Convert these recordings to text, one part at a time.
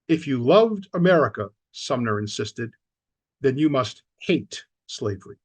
If you loved America, Sumner insisted, then you must hate slavery.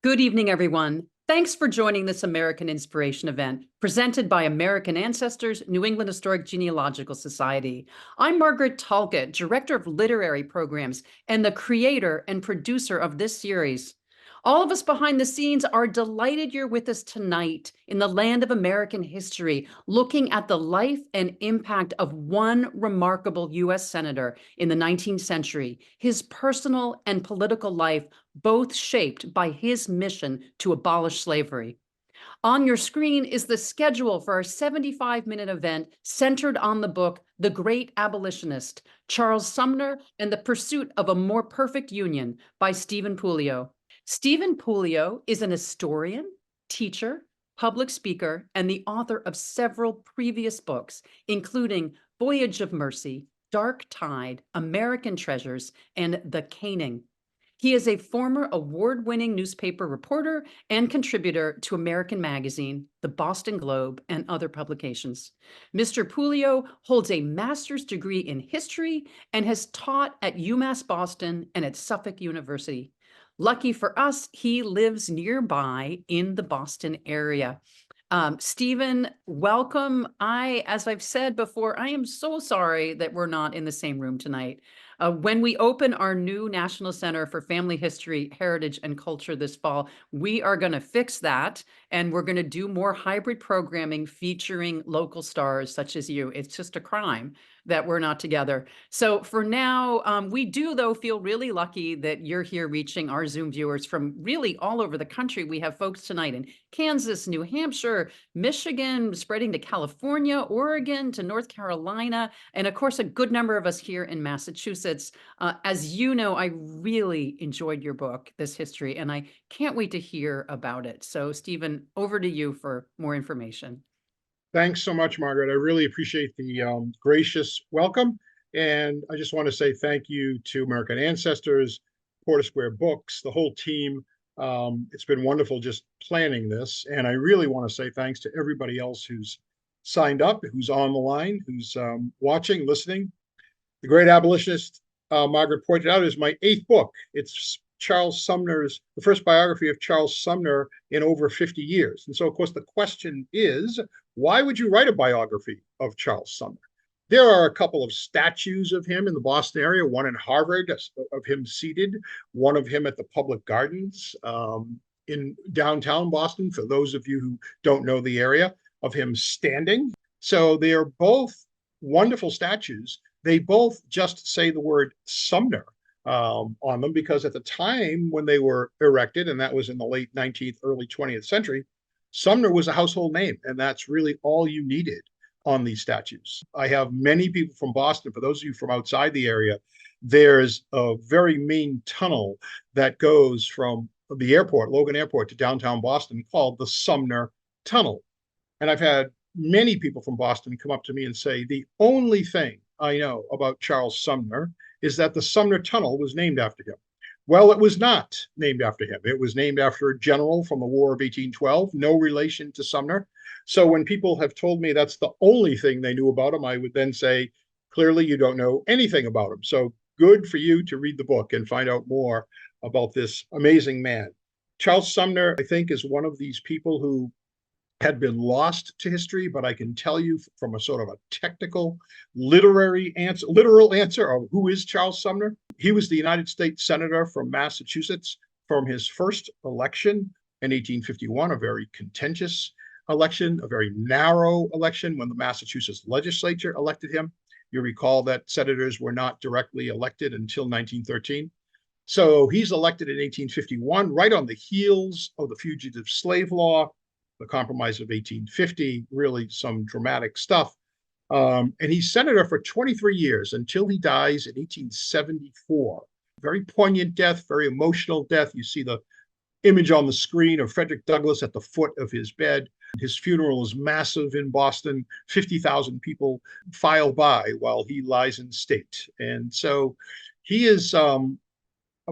Good evening, everyone. Thanks for joining this American Inspiration event presented by American Ancestors New England Historic Genealogical Society. I'm Margaret Talcott, Director of Literary Programs and the creator and producer of this series. All of us behind the scenes are delighted you're with us tonight in the land of American history, looking at the life and impact of one remarkable U.S. Senator in the 19th century, his personal and political life both shaped by his mission to abolish slavery. On your screen is the schedule for our 75-minute event centered on the book, The Great Abolitionist, Charles Sumner and the Pursuit of a More Perfect Union by Stephen Puleo. Stephen Puleo is an historian, teacher, public speaker, and the author of several previous books, including Voyage of Mercy, Dark Tide, American Treasures, and The Caning. He is a former award-winning newspaper reporter and contributor to American Magazine, the Boston Globe, and other publications. Mr. Puleo holds a master's degree in history and has taught at UMass Boston and at Suffolk University. Lucky for us, he lives nearby in the Boston area. Stephen, welcome. As I've said before, I am so sorry that we're not in the same room tonight. When we open our new National Center for Family History, Heritage, and Culture this fall, we are going to fix that, and we're going to do more hybrid programming featuring local stars such as you. It's just a crime that we're not together. So for now, we do, though, feel really lucky that you're here reaching our Zoom viewers from really all over the country. We have folks tonight in Kansas, New Hampshire, Michigan, spreading to California, Oregon, to North Carolina, and of course, a good number of us here in Massachusetts. As you know, I really enjoyed your book, This History, and I can't wait to hear about it. So Stephen, over to you for more information. Thanks so much, Margaret. I really appreciate the gracious welcome. And I just want to say thank you to American Ancestors, Porter Square Books, the whole team. It's been wonderful just planning this. And I really want to say thanks to everybody else who's signed up, who's on the line, who's watching, listening. The Great Abolitionist, Margaret pointed out, is my 8th book. It's the first biography of Charles Sumner in over 50 years. And so, of course, the question is, why would you write a biography of Charles Sumner? There are a couple of statues of him in the Boston area, one in Harvard of him seated, one of him at the Public Gardens in downtown Boston, for those of you who don't know the area, of him standing. So they are both wonderful statues. They both just say the word Sumner on them, because at the time when they were erected, and that was in the late 19th, early 20th century, Sumner was a household name, and that's really all you needed on these statues. I have many people from Boston. For those of you from outside the area, there's a very main tunnel that goes from the airport, Logan Airport, to downtown Boston called the Sumner Tunnel. And I've had many people from Boston come up to me and say, the only thing I know about Charles Sumner is that the Sumner Tunnel was named after him. Well, it was not named after him. It was named after a general from the War of 1812, no relation to Sumner. So when people have told me that's the only thing they knew about him, I would then say, clearly you don't know anything about him. So good for you to read the book and find out more about this amazing man. Charles Sumner, I think, is one of these people who had been lost to history, but I can tell you from a sort of a technical, literal answer of who is Charles Sumner. He was the United States Senator from Massachusetts from his first election in 1851, a very contentious election, a very narrow election when the Massachusetts legislature elected him. You recall that senators were not directly elected until 1913. So he's elected in 1851, right on the heels of the Fugitive Slave Law, the Compromise of 1850, really some dramatic stuff. And he's senator for 23 years until he dies in 1874. Very poignant death, very emotional death. You see the image on the screen of Frederick Douglass at the foot of his bed. His funeral is massive in Boston. 50,000 people file by while he lies in state. And so he is a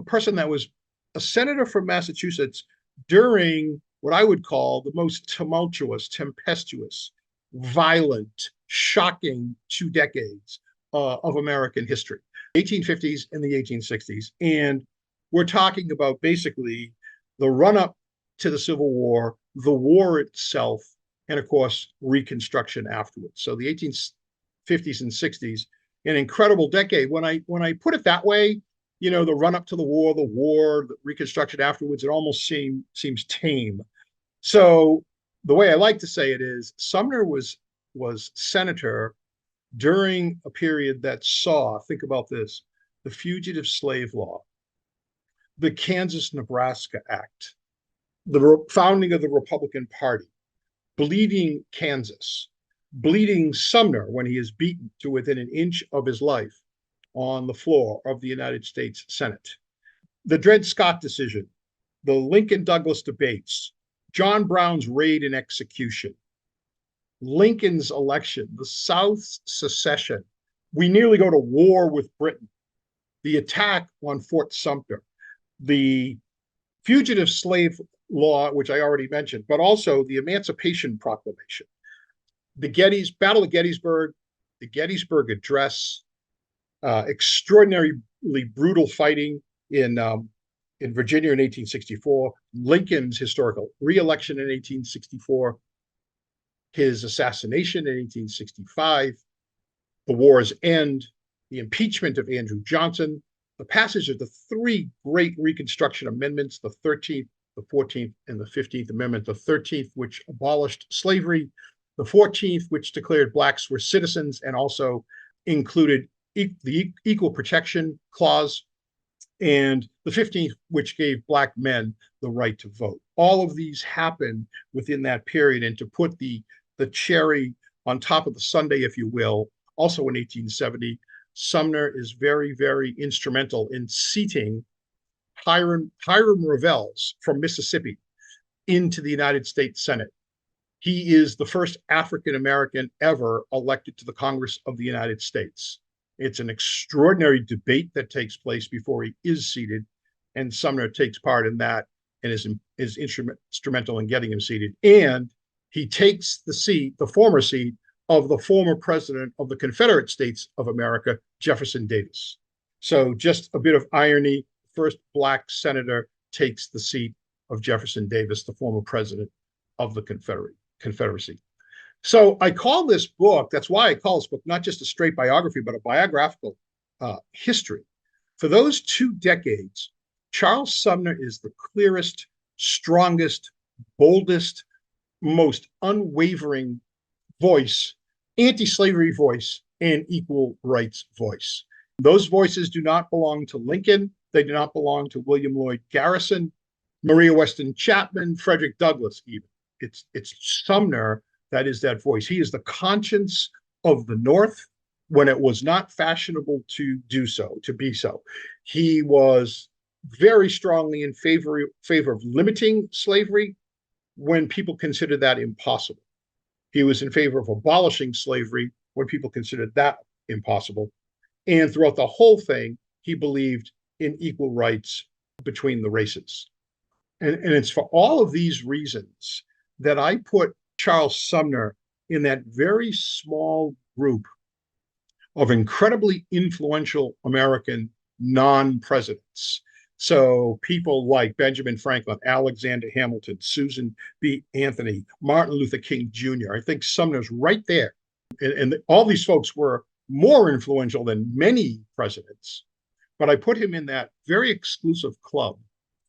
person that was a senator from Massachusetts during what I would call the most tumultuous, tempestuous, violent, shocking 2 decades of American history, 1850s and the 1860s. And we're talking about basically the run up to the Civil War, the war itself, and of course, Reconstruction afterwards. So the 1850s and 60s, an incredible decade. When I put it that way, the run up to the war, the Reconstruction afterwards, it almost seems tame. So the way I like to say it is Sumner was senator during a period that saw, think about this, the Fugitive Slave Law, the Kansas-Nebraska Act, the founding of the Republican Party, bleeding Kansas, bleeding Sumner when he is beaten to within an inch of his life on the floor of the United States Senate, the Dred Scott decision, the Lincoln-Douglas debates, John Brown's raid and execution, Lincoln's election, the South's secession. We nearly go to war with Britain, the attack on Fort Sumter, the Fugitive Slave Law, which I already mentioned, but also the Emancipation Proclamation, the Battle of Gettysburg, the Gettysburg Address, extraordinarily brutal fighting in Virginia in 1864, Lincoln's historical re-election in 1864, his assassination in 1865, the war's end, the impeachment of Andrew Johnson, the passage of the three great Reconstruction amendments, the 13th, the 14th, and the 15th Amendment, the 13th, which abolished slavery, the 14th, which declared blacks were citizens and also included the Equal Protection Clause, and the 15th, which gave black men the right to vote. All of these happened within that period, and to put the cherry on top of the sundae, if you will, also in 1870, Sumner is very, very instrumental in seating Hiram Revels from Mississippi into the United States Senate. He is the first African-American ever elected to the Congress of the United States. It's an extraordinary debate that takes place before he is seated, and Sumner takes part in that and is instrumental in getting him seated. And he takes the seat, the former seat, of the former president of the Confederate States of America, Jefferson Davis. So just a bit of irony, first black senator takes the seat of Jefferson Davis, the former president of the Confederacy. So I call this book, that's why I call this book not just a straight biography, but a biographical history. For those 2 decades, Charles Sumner is the clearest, strongest, boldest, most unwavering voice, anti-slavery voice, and equal rights voice. Those voices do not belong to Lincoln. They do not belong to William Lloyd Garrison, Maria Weston Chapman, Frederick Douglass even. It's Sumner that is that voice. He is the conscience of the North when it was not fashionable to do so, to be so. He was very strongly in favor of limiting slavery when people considered that impossible. He was in favor of abolishing slavery when people considered that impossible. And throughout the whole thing, he believed in equal rights between the races. And it's for all of these reasons that I put Charles Sumner in that very small group of incredibly influential American non-presidents. So people like Benjamin Franklin, Alexander Hamilton, Susan B. Anthony, Martin Luther King Jr. I think Sumner's right there. And all these folks were more influential than many presidents, but I put him in that very exclusive club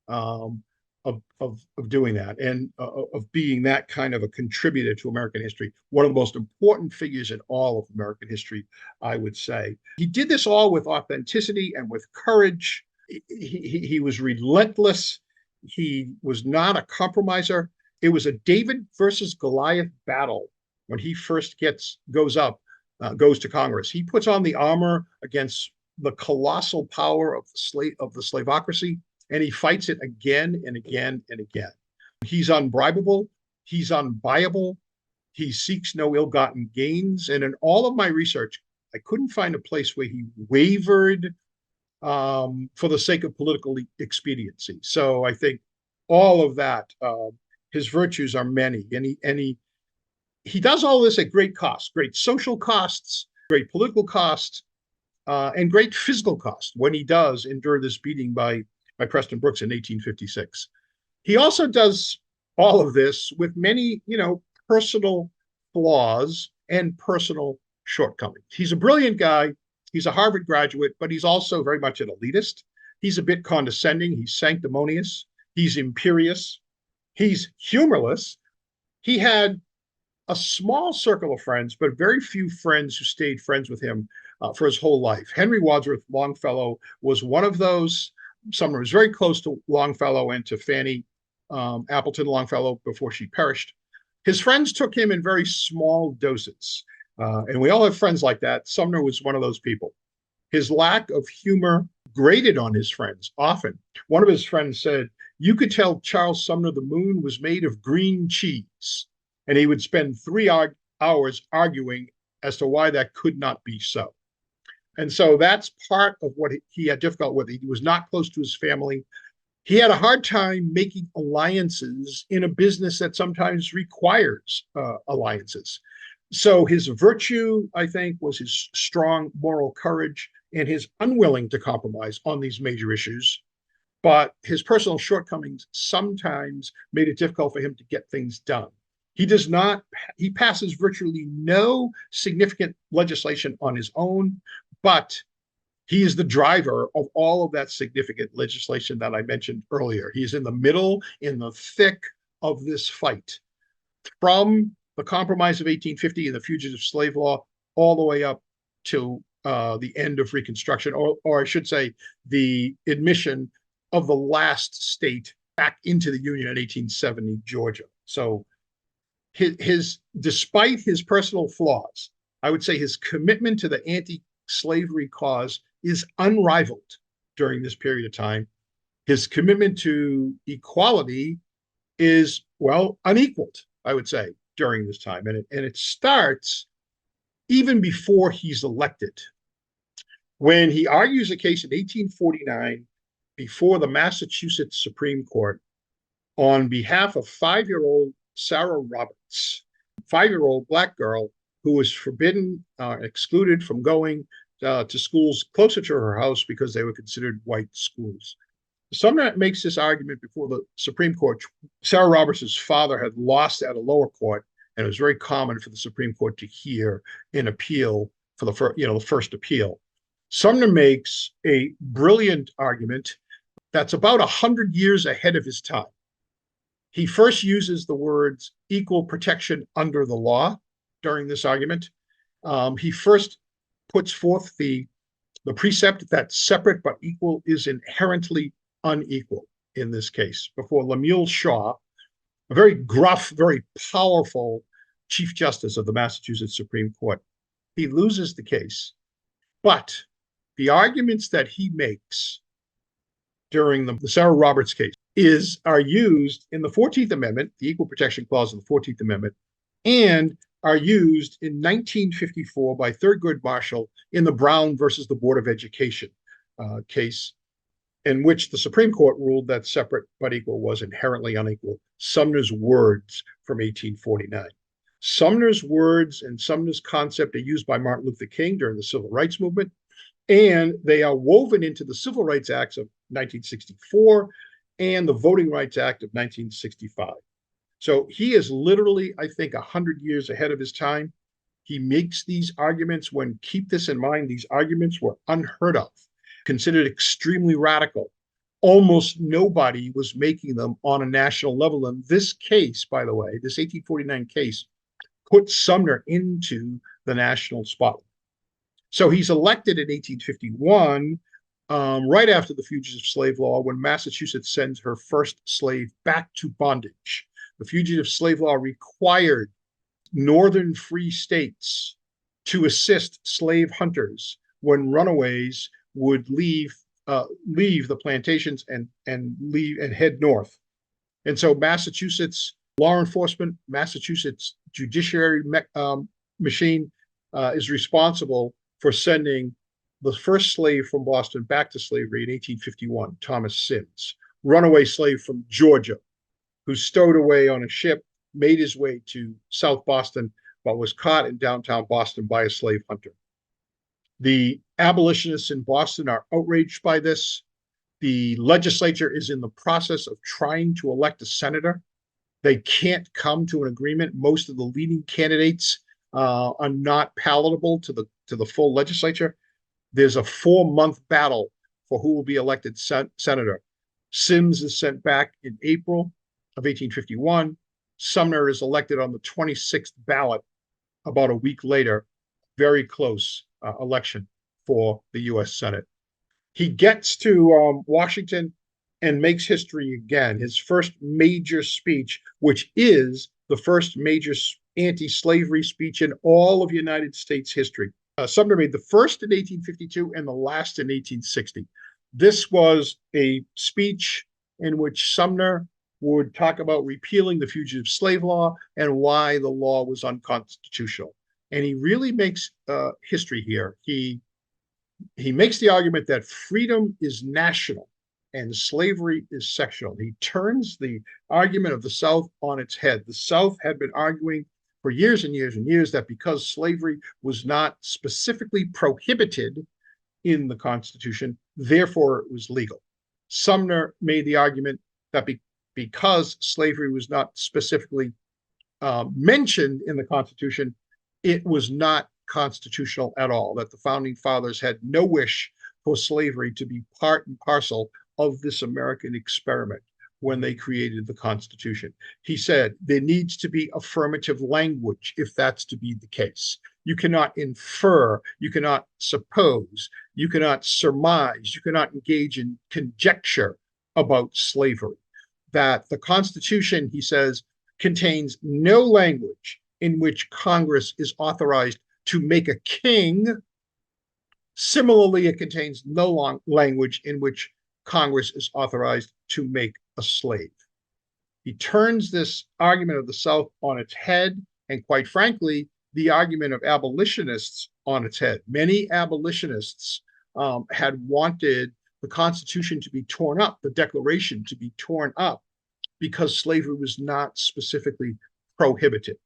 of doing that and of being that kind of a contributor to American history, one of the most important figures in all of American history, I would say. He did this all with authenticity and with courage. He was relentless. He was not a compromiser. It was a David versus Goliath battle when he first goes to Congress. He puts on the armor against the colossal power of the slavocracy, and he fights it again and again and again. He's unbribable. He's unbuyable. He seeks no ill-gotten gains. And in all of my research, I couldn't find a place where he wavered for the sake of political expediency. So I think all of that his virtues are many, and he does all this at great cost, great social costs, great political costs, and great physical cost when he does endure this beating by Preston Brooks in 1856. He also does all of this with many, personal flaws and personal shortcomings. He's a brilliant guy. He's a Harvard graduate, but he's also very much an elitist. He's a bit condescending. He's sanctimonious. He's imperious. He's humorless. He had a small circle of friends, but very few friends who stayed friends with him for his whole life. Henry Wadsworth Longfellow was one of those. Sumner was very close to Longfellow and to Fanny Appleton Longfellow before she perished. His friends took him in very small doses, and we all have friends like that. Sumner was one of those people. His lack of humor grated on his friends often. One of his friends said, "You could tell Charles Sumner the moon was made of green cheese," and he would spend 3 hours arguing as to why that could not be so. And so that's part of what he had difficult with. He was not close to his family. He had a hard time making alliances in a business that sometimes requires alliances. So his virtue, I think, was his strong moral courage and his unwilling to compromise on these major issues. But his personal shortcomings sometimes made it difficult for him to get things done. He passes virtually no significant legislation on his own, but he is the driver of all of that significant legislation that I mentioned earlier. He's in the middle, in the thick of this fight, from the Compromise of 1850 and the Fugitive Slave Law all the way up to the end of Reconstruction, or I should say, the admission of the last state back into the Union in 1870, Georgia. So despite his personal flaws, I would say his commitment to the anti-slavery cause is unrivaled during this period of time. His commitment to equality is, well, unequaled, I would say, during this time. And it starts even before he's elected. When he argues a case in 1849 before the Massachusetts Supreme Court on behalf of 5-year-old Sarah Roberts, 5-year-old Black girl who was forbidden, excluded from going to schools closer to her house because they were considered white schools. Sumner makes this argument before the Supreme Court. Sarah Roberts' father had lost at a lower court, and it was very common for the Supreme Court to hear an appeal for the first appeal. Sumner makes a brilliant argument that's about 100 years ahead of his time. He first uses the words equal protection under the law during this argument. He first puts forth the precept that separate but equal is inherently unequal in this case before Lemuel Shaw, a very gruff, very powerful Chief Justice of the Massachusetts Supreme Court. He loses the case, but the arguments that he makes during the Sarah Roberts case are used in the 14th Amendment, the Equal Protection Clause of the 14th Amendment, and are used in 1954 by Thurgood Marshall in the Brown versus the Board of Education case, in which the Supreme Court ruled that separate but equal was inherently unequal. Sumner's words from 1849. Sumner's words and Sumner's concept are used by Martin Luther King during the Civil Rights Movement, and they are woven into the Civil Rights Acts of 1964 and the Voting Rights Act of 1965. So he is literally, I think, 100 years ahead of his time. He makes these arguments when, keep this in mind, these arguments were unheard of, considered extremely radical. Almost nobody was making them on a national level. And this case, by the way, this 1849 case, put Sumner into the national spotlight. So he's elected in 1851, right after the Fugitive Slave Law, when Massachusetts sends her first slave back to bondage. The Fugitive Slave Law required northern free states to assist slave hunters when runaways would leave the plantations and head north. And so Massachusetts law enforcement, Massachusetts judiciary machine is responsible for sending the first slave from Boston back to slavery in 1851, Thomas Sims, runaway slave from Georgia. who stowed away on a ship, made his way to South Boston, but was caught in downtown Boston by a slave hunter. The abolitionists in Boston are outraged by this. The legislature is in the process of trying to elect a senator. They can't come to an agreement. Most of the leading candidates are not palatable to the full legislature. There's a 4-month battle for who will be elected senator. Sims is sent back in April of 1851. Sumner is elected on the 26th ballot about a week later. Very close election for the U.S. Senate. He gets to Washington and makes history again. His first major speech, which is the first major anti-slavery speech in all of United States history. Sumner made the first in 1852 and the last in 1860. This was a speech in which Sumner would talk about repealing the fugitive slave law and why the law was unconstitutional. And he really makes history here. He makes the argument that freedom is national and slavery is sectional. He turns the argument of the South on its head. The South had been arguing for years and years and years that because slavery was not specifically prohibited in the Constitution, therefore it was legal. Sumner made the argument that because slavery was not specifically mentioned in the Constitution, it was not constitutional at all, that the founding fathers had no wish for slavery to be part and parcel of this American experiment when they created the Constitution. He said there needs to be affirmative language if that's to be the case. You cannot infer, you cannot suppose, you cannot surmise, you cannot engage in conjecture about slavery. That the Constitution, he says, contains no language in which Congress is authorized to make a king. Similarly, it contains no language in which Congress is authorized to make a slave. He turns this argument of the South on its head, and quite frankly, the argument of abolitionists on its head. Many abolitionists had wanted the Constitution to be torn up, the Declaration to be torn up, because slavery was not specifically prohibited.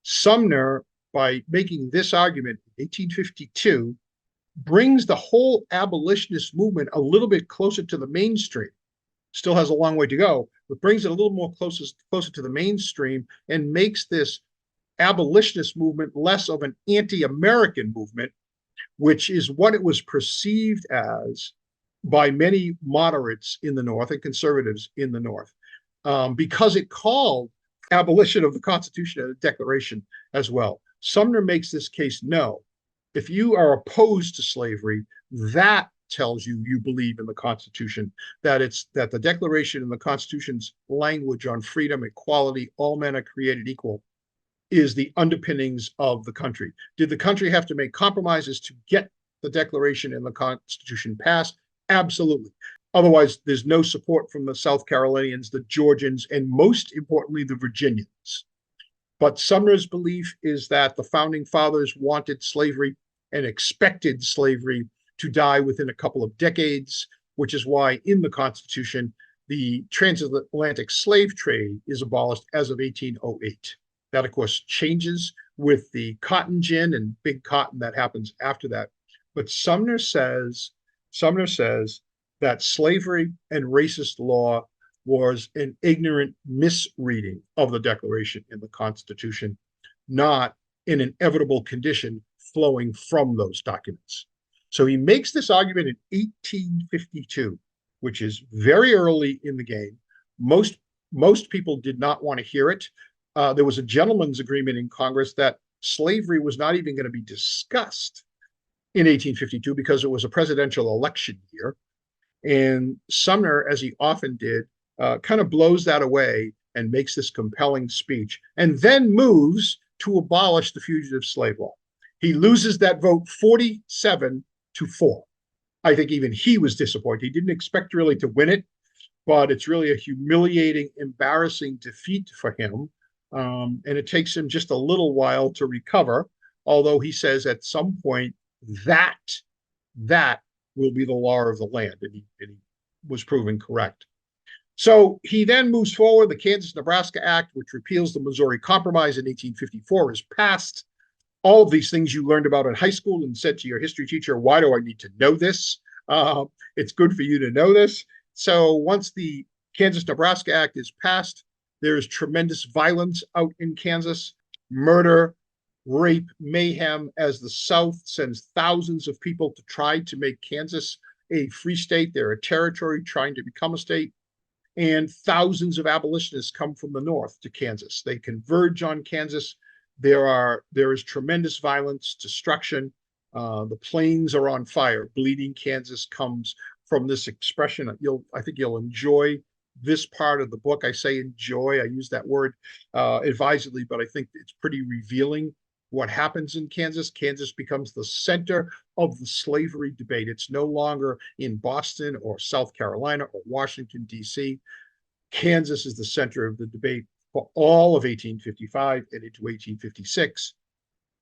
Sumner, by making this argument in 1852, brings the whole abolitionist movement a little bit closer to the mainstream. Still has a long way to go, but brings it a little more closer to the mainstream and makes this abolitionist movement less of an anti-American movement, which is what it was perceived as by many moderates in the North and conservatives in the North, because it called abolition of the Constitution and the Declaration as well. Sumner makes this case no. If you are opposed to slavery, that tells you you believe in the Constitution, that the Declaration and the Constitution's language on freedom, equality, all men are created equal, is the underpinnings of the country. Did the country have to make compromises to get the Declaration and the Constitution passed? Absolutely. Otherwise, there's no support from the South Carolinians, the Georgians, and most importantly, the Virginians. But Sumner's belief is that the founding fathers wanted slavery and expected slavery to die within a couple of decades, which is why in the Constitution, the transatlantic slave trade is abolished as of 1808. That, of course, changes with the cotton gin and big cotton that happens after that. But Sumner says that slavery and racist law was an ignorant misreading of the Declaration and the Constitution, not an inevitable condition flowing from those documents. So he makes this argument in 1852, which is very early in the game. Most people did not want to hear it. There was a gentleman's agreement in Congress that slavery was not even going to be discussed in 1852 because it was a presidential election year. And Sumner, as he often did, kind of blows that away and makes this compelling speech, and then moves to abolish the fugitive slave law. He loses that vote 47-4. I think even he was disappointed. He didn't expect really to win it, but it's really a humiliating, embarrassing defeat for him. And it takes him just a little while to recover, although he says at some point that will be the law of the land, and he was proven correct. So he then moves forward. The Kansas-Nebraska Act, which repeals the Missouri Compromise in 1854, is passed. All of these things you learned about in high school and said to your history teacher, why do I need to know this? It's good for you to know this. So once the Kansas-Nebraska Act is passed, there is tremendous violence out in Kansas, murder, rape, mayhem, as the South sends thousands of people to try to make Kansas a free state. They're a territory trying to become a state. And thousands of abolitionists come from the North to Kansas. They converge on Kansas. There is tremendous violence, destruction. The plains are on fire. Bleeding Kansas comes from this expression. I think you'll enjoy this part of the book. I say enjoy. I use that word advisedly, but I think it's pretty revealing what happens in Kansas. Kansas becomes the center of the slavery debate. It's no longer in Boston or South Carolina or Washington, D.C. Kansas is the center of the debate for all of 1855 and into 1856.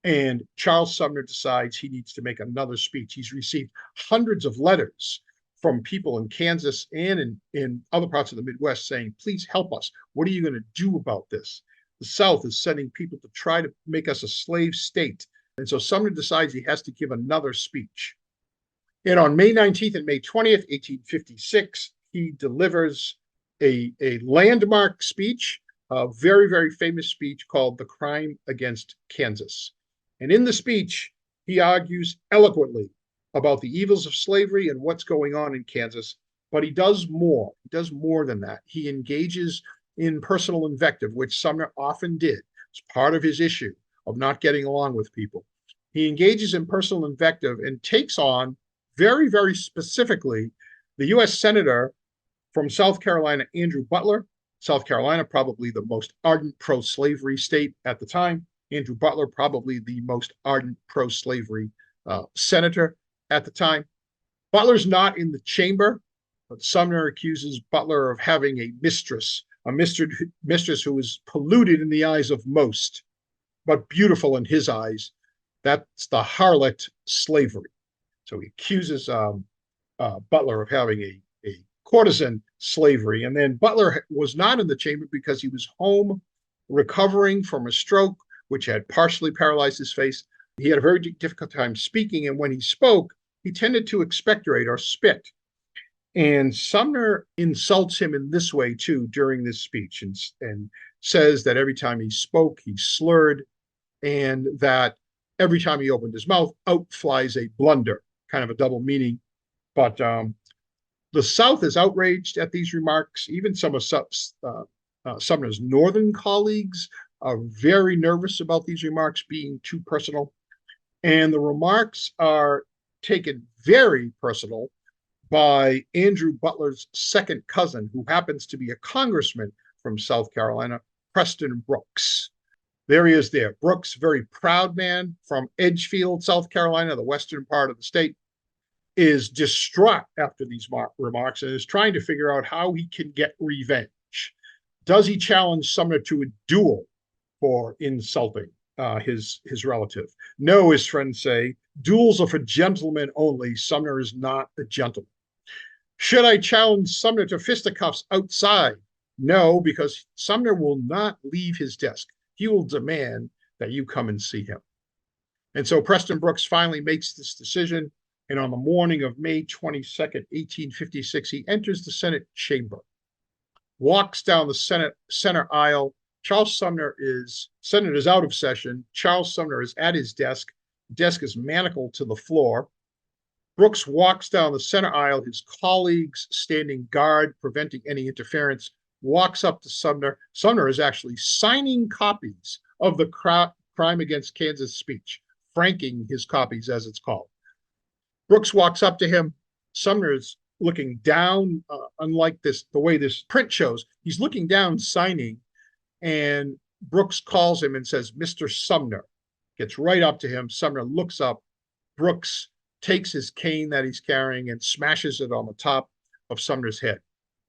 And Charles Sumner decides he needs to make another speech. He's received hundreds of letters from people in Kansas and in other parts of the Midwest saying, please help us. What are you going to do about this? The South is sending people to try to make us a slave state. And so Sumner decides he has to give another speech. And on May 19th and May 20th, 1856, he delivers a landmark speech, a very, very famous speech called The Crime Against Kansas. And in the speech, he argues eloquently about the evils of slavery and what's going on in Kansas. But he does more. He does more than that. He engages in personal invective, which Sumner often did. It's part of his issue of not getting along with people. He engages in personal invective and takes on very, very specifically the U.S. Senator from South Carolina, Andrew Butler. South Carolina, probably the most ardent pro-slavery state at the time. Andrew Butler, probably the most ardent pro-slavery senator at the time. Butler's not in the chamber, but Sumner accuses Butler of having a mistress who is polluted in the eyes of most, but beautiful in his eyes. That's the harlot slavery. So he accuses Butler of having a courtesan slavery. And then Butler was not in the chamber because he was home recovering from a stroke, which had partially paralyzed his face. He had a very difficult time speaking. And when he spoke, he tended to expectorate or spit. And Sumner insults him in this way, too, during this speech, and says that every time he spoke, he slurred, and that every time he opened his mouth, out flies a blunder, kind of a double meaning. But the South is outraged at these remarks. Even some of Sumner's northern colleagues are very nervous about these remarks being too personal. And the remarks are taken very personal by Andrew Butler's second cousin, who happens to be a congressman from South Carolina, Preston Brooks. There he is there. Brooks, very proud man from Edgefield, South Carolina, the western part of the state, is distraught after these remarks and is trying to figure out how he can get revenge. Does he challenge Sumner to a duel for insulting his relative? No, his friends say. Duels are for gentlemen only. Sumner is not a gentleman. Should I challenge Sumner to fisticuffs outside? No, because Sumner will not leave his desk. He will demand that you come and see him. And so Preston Brooks finally makes this decision. And on the morning of May 22nd, 1856, he enters the Senate chamber, walks down the center aisle. Senate is out of session. Charles Sumner is at his desk. The desk is manacled to the floor. Brooks walks down the center aisle, his colleagues standing guard, preventing any interference, walks up to Sumner. Sumner is actually signing copies of the Crime Against Kansas speech, franking his copies, as it's called. Brooks walks up to him. Sumner is looking down, unlike the way this print shows. He's looking down, signing, and Brooks calls him and says, Mr. Sumner. Gets right up to him. Sumner looks up. Brooks takes his cane that he's carrying and smashes it on the top of Sumner's head.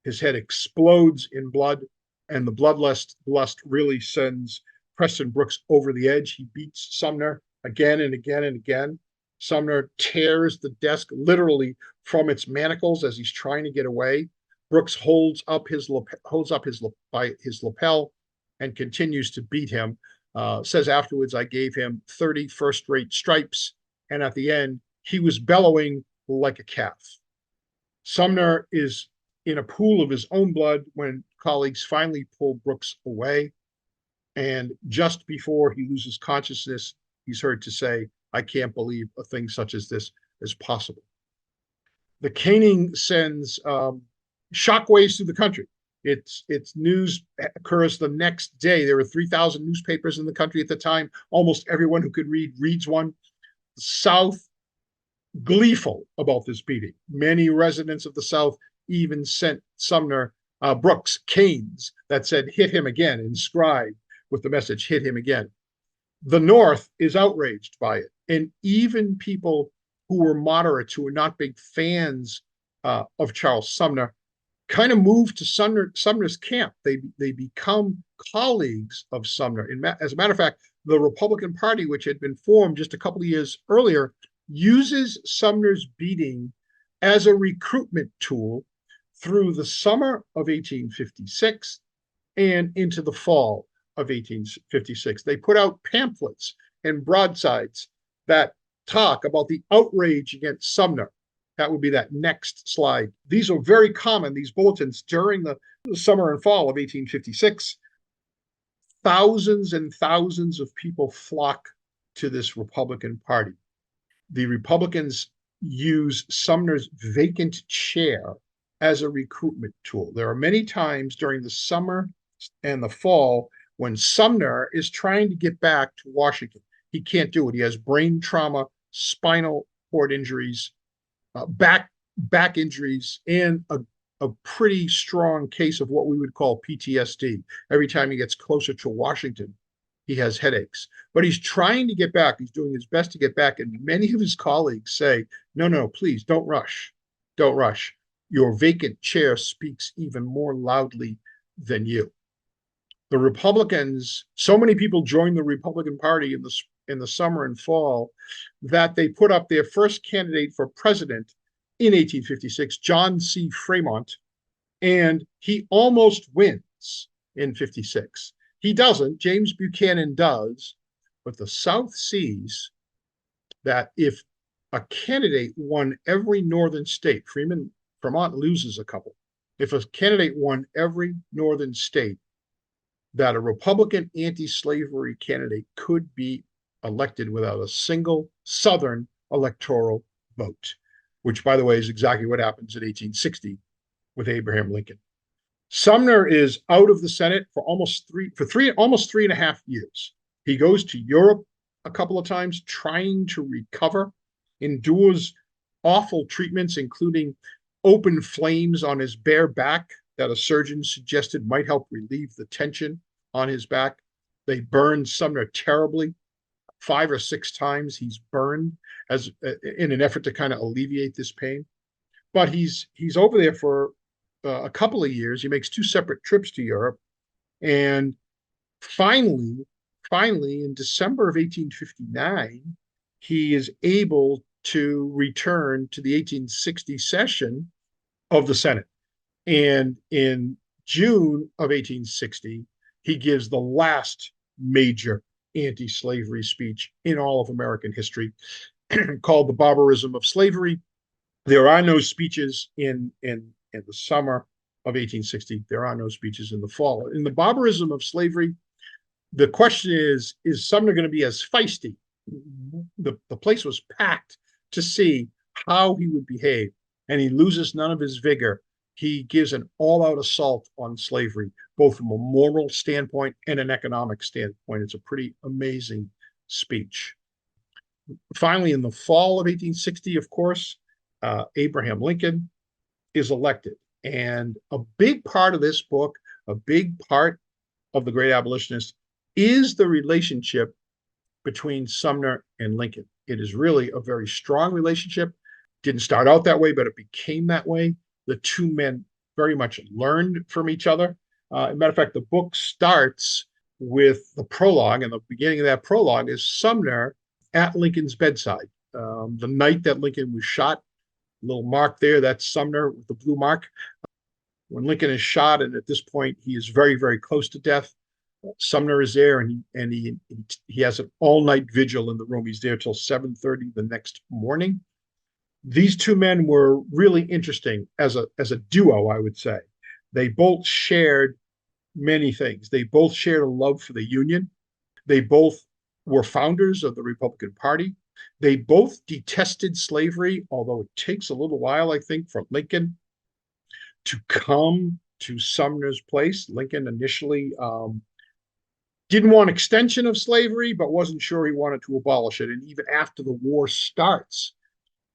His head explodes in blood, and the bloodlust really sends Preston Brooks over the edge. He beats Sumner again and again and again. Sumner tears the desk literally from its manacles as he's trying to get away. Brooks holds up his lapel and continues to beat him. Says afterwards, I gave him 30 first-rate stripes, and at the end, he was bellowing like a calf. Sumner is in a pool of his own blood when colleagues finally pull Brooks away. And just before he loses consciousness, he's heard to say, I can't believe a thing such as this is possible. The caning sends shockwaves through the country. Its news occurs the next day. There were 3,000 newspapers in the country at the time. Almost everyone who could read reads one. The South, gleeful about this beating. Many residents of the South even sent Sumner Brooks canes that said, hit him again, inscribed with the message, hit him again. The North is outraged by it. And even people who were moderates, who were not big fans of Charles Sumner, kind of moved to Sumner's camp. They become colleagues of Sumner. As a matter of fact, the Republican Party, which had been formed just a couple of years earlier, uses Sumner's beating as a recruitment tool through the summer of 1856 and into the fall of 1856. They put out pamphlets and broadsides that talk about the outrage against Sumner. That would be that next slide. These are very common, these bulletins, during the summer and fall of 1856. Thousands and thousands of people flock to this Republican Party. The Republicans use Sumner's vacant chair as a recruitment tool. There are many times during the summer and the fall when Sumner is trying to get back to Washington. He can't do it. He has brain trauma, spinal cord injuries, back injuries, and a pretty strong case of what we would call PTSD. Every time he gets closer to Washington, he has headaches. But he's trying to get back. He's doing his best to get back. And many of his colleagues say, no, please, don't rush. Don't rush. Your vacant chair speaks even more loudly than you. The Republicans, so many people joined the Republican Party in the summer and fall that they put up their first candidate for president in 1856, John C. Fremont, and he almost wins in 56. He doesn't. James Buchanan does, but the South sees that if a candidate won every northern state, Vermont loses a couple. If a candidate won every northern state, that a Republican anti-slavery candidate could be elected without a single Southern electoral vote, which, by the way, is exactly what happens in 1860 with Abraham Lincoln. Sumner is out of the Senate for almost 3.5 years. He goes to Europe a couple of times trying to recover, endures awful treatments, including open flames on his bare back that a surgeon suggested might help relieve the tension on his back. They burned Sumner terribly. 5 or 6 times he's burned as in an effort to kind of alleviate this pain. But he's over there for a couple of years. He makes 2 separate trips to Europe. And finally, in December of 1859, he is able to return to the 1860 session of the Senate. And in June of 1860, he gives the last major anti-slavery speech in all of American history called The Barbarism of Slavery. There are no speeches in the summer of 1860. There are no speeches in the fall. In The Barbarism of Slavery, the question is Sumner going to be as feisty? The place was packed to see how he would behave, and he loses none of his vigor. He gives an all-out assault on slavery, both from a moral standpoint and an economic standpoint. It's a pretty amazing speech. Finally, in the fall of 1860, of course, Abraham Lincoln is elected. And a big part of this book, a big part of The Great Abolitionist, is the relationship between Sumner and Lincoln. It is really a very strong relationship. Didn't start out that way, but it became that way. The two men very much learned from each other. As a matter of fact, the book starts with the prologue, and the beginning of that prologue is Sumner at Lincoln's bedside. The night that Lincoln was shot, little mark there, that's Sumner with the blue mark. When Lincoln is shot, and at this point he is very, very close to death, Sumner is there, and he has an all-night vigil in the room. He's there till 7:30 the next morning. These two men were really interesting as a duo, I would say. They both shared many things. They both shared a love for the Union. They both were founders of the Republican Party. They both detested slavery, although it takes a little while, I think, for Lincoln to come to Sumner's place. Lincoln initially didn't want extension of slavery, but wasn't sure he wanted to abolish it. And even after the war starts,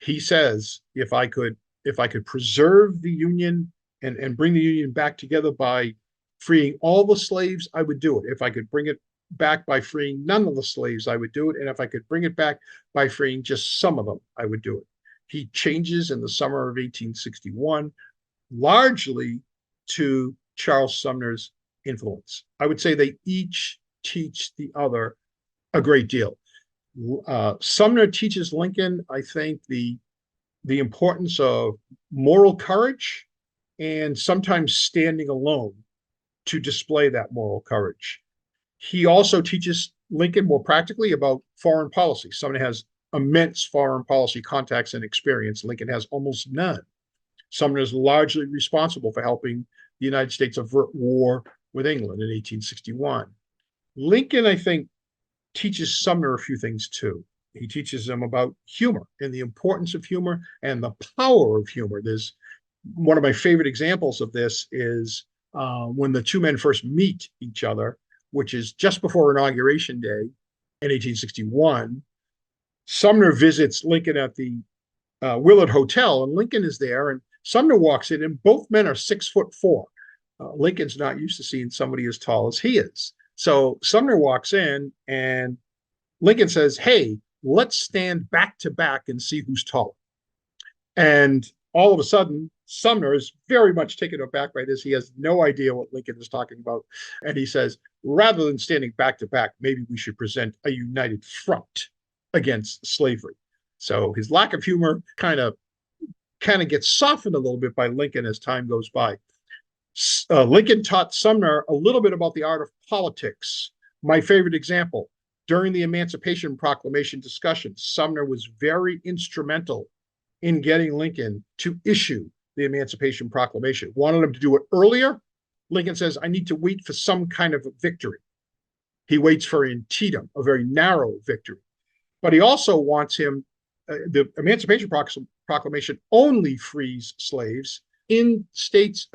he says, if I could preserve the Union and bring the Union back together by freeing all the slaves, I would do it. If I could bring it back by freeing none of the slaves, I would do it. And if I could bring it back by freeing just some of them, I would do it. He changes in the summer of 1861, largely to Charles Sumner's influence. I would say they each teach the other a great deal. Sumner teaches Lincoln, I think, the importance of moral courage and sometimes standing alone to display that moral courage. He also teaches Lincoln more practically about foreign policy. Sumner has immense foreign policy contacts and experience. Lincoln has almost none. Sumner is largely responsible for helping the United States avert war with England in 1861. Lincoln, I think, teaches Sumner a few things too. He teaches him about humor and the importance of humor and the power of humor. There's one of my favorite examples of this is when the two men first meet each other, which is just before Inauguration Day in 1861. Sumner visits Lincoln at the Willard Hotel, and Lincoln is there, and Sumner walks in, and both men are 6'4". Lincoln's not used to seeing somebody as tall as he is. So Sumner walks in, and Lincoln says, "Hey, let's stand back to back and see who's taller." And all of a sudden, Sumner is very much taken aback by this. He has no idea what Lincoln is talking about. And he says, rather than standing back to back, maybe we should present a united front against slavery. So his lack of humor kind of gets softened a little bit by Lincoln as time goes by. Lincoln taught Sumner a little bit about the art of politics. My favorite example, during the Emancipation Proclamation discussion, Sumner was very instrumental in getting Lincoln to issue the Emancipation Proclamation. Wanted him to do it earlier. Lincoln says, I need to wait for some kind of a victory. He waits for Antietam, a very narrow victory. But he also wants him, the Emancipation Proclamation only frees slaves in states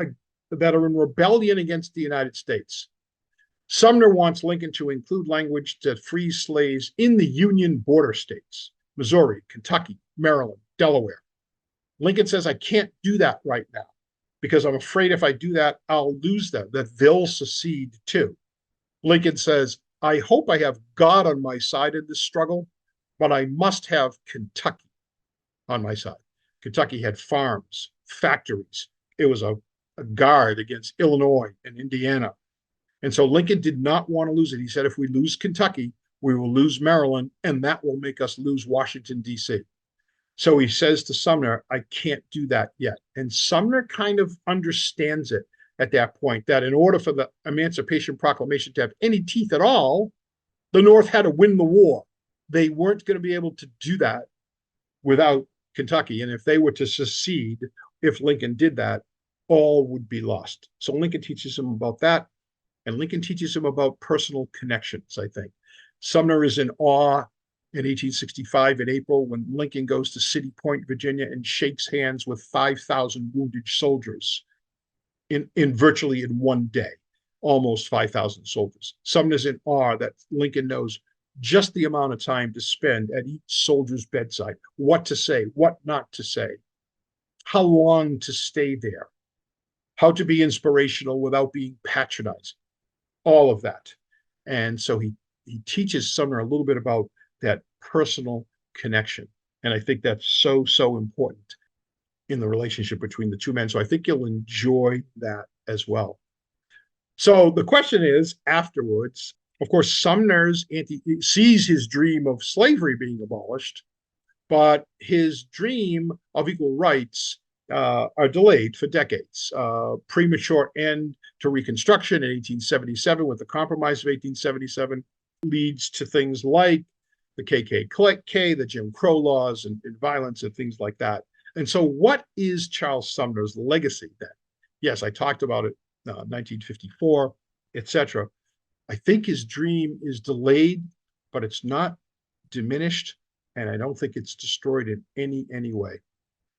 that are in rebellion against the United States. Sumner wants Lincoln to include language that frees slaves in the Union border states, Missouri, Kentucky, Maryland, Delaware. Lincoln says, I can't do that right now because I'm afraid if I do that, I'll lose them, that they'll secede too. Lincoln says, I hope I have God on my side in this struggle, but I must have Kentucky on my side. Kentucky had farms, factories. It was a guard against Illinois and Indiana. And so Lincoln did not want to lose it. He said, if we lose Kentucky, we will lose Maryland, and that will make us lose Washington, D.C. So he says to Sumner, I can't do that yet. And Sumner kind of understands it at that point, that in order for the Emancipation Proclamation to have any teeth at all, the North had to win the war. They weren't going to be able to do that without Kentucky. And if they were to secede, if Lincoln did that, all would be lost. So Lincoln teaches him about that. And Lincoln teaches him about personal connections, I think. Sumner is in awe in 1865 in April when Lincoln goes to City Point, Virginia, and shakes hands with 5,000 wounded soldiers in virtually in one day, almost 5,000 soldiers. Sumner's in awe that Lincoln knows just the amount of time to spend at each soldier's bedside, what to say, what not to say, how long to stay there, how to be inspirational without being patronizing, all of that. And so he teaches Sumner a little bit about that personal connection. And I think that's so, so important in the relationship between the two men. So I think you'll enjoy that as well. So the question is, afterwards, of course, Sumner sees his dream of slavery being abolished, but his dream of equal rights are delayed for decades. Premature end to Reconstruction in 1877 with the Compromise of 1877 leads to things like the KKK, the Jim Crow laws, and violence and things like that. And so what is Charles Sumner's legacy then? Yes, I talked about it, 1954, etc. I think his dream is delayed, but it's not diminished, and I don't think it's destroyed in any way.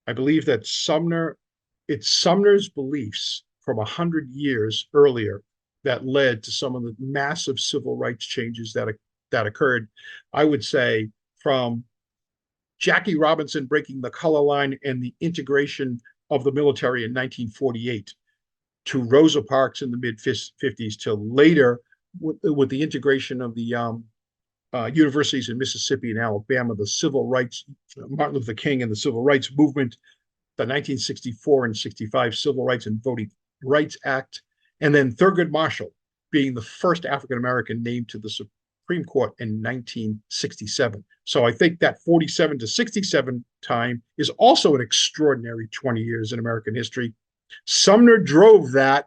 I believe that it's Sumner's beliefs from 100 years earlier that led to some of the massive civil rights changes that occurred. I would say from Jackie Robinson breaking the color line and the integration of the military in 1948 to Rosa Parks in the mid 50s to later with the integration of the universities in Mississippi and Alabama, the civil rights, Martin Luther King and the civil rights movement, the 1964 and 65 Civil Rights and Voting Rights Act, and then Thurgood Marshall being the first African-American named to the Supreme Court in 1967. So I think that 47 to 67 time is also an extraordinary 20 years in American history. Sumner drove that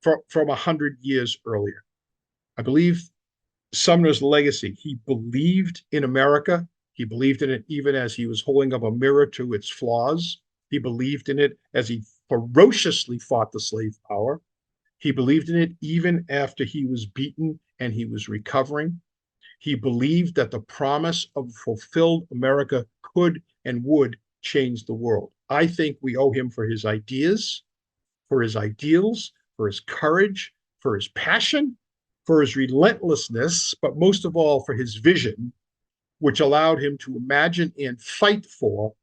from 100 years earlier. I believe Sumner's legacy, he believed in America. He believed in it even as he was holding up a mirror to its flaws. He believed in it as he ferociously fought the slave power. He believed in it even after he was beaten and he was recovering. He believed that the promise of fulfilled America could and would change the world. I think we owe him for his ideas, for his ideals, for his courage, for his passion, for his relentlessness, but most of all for his vision, which allowed him to imagine and fight for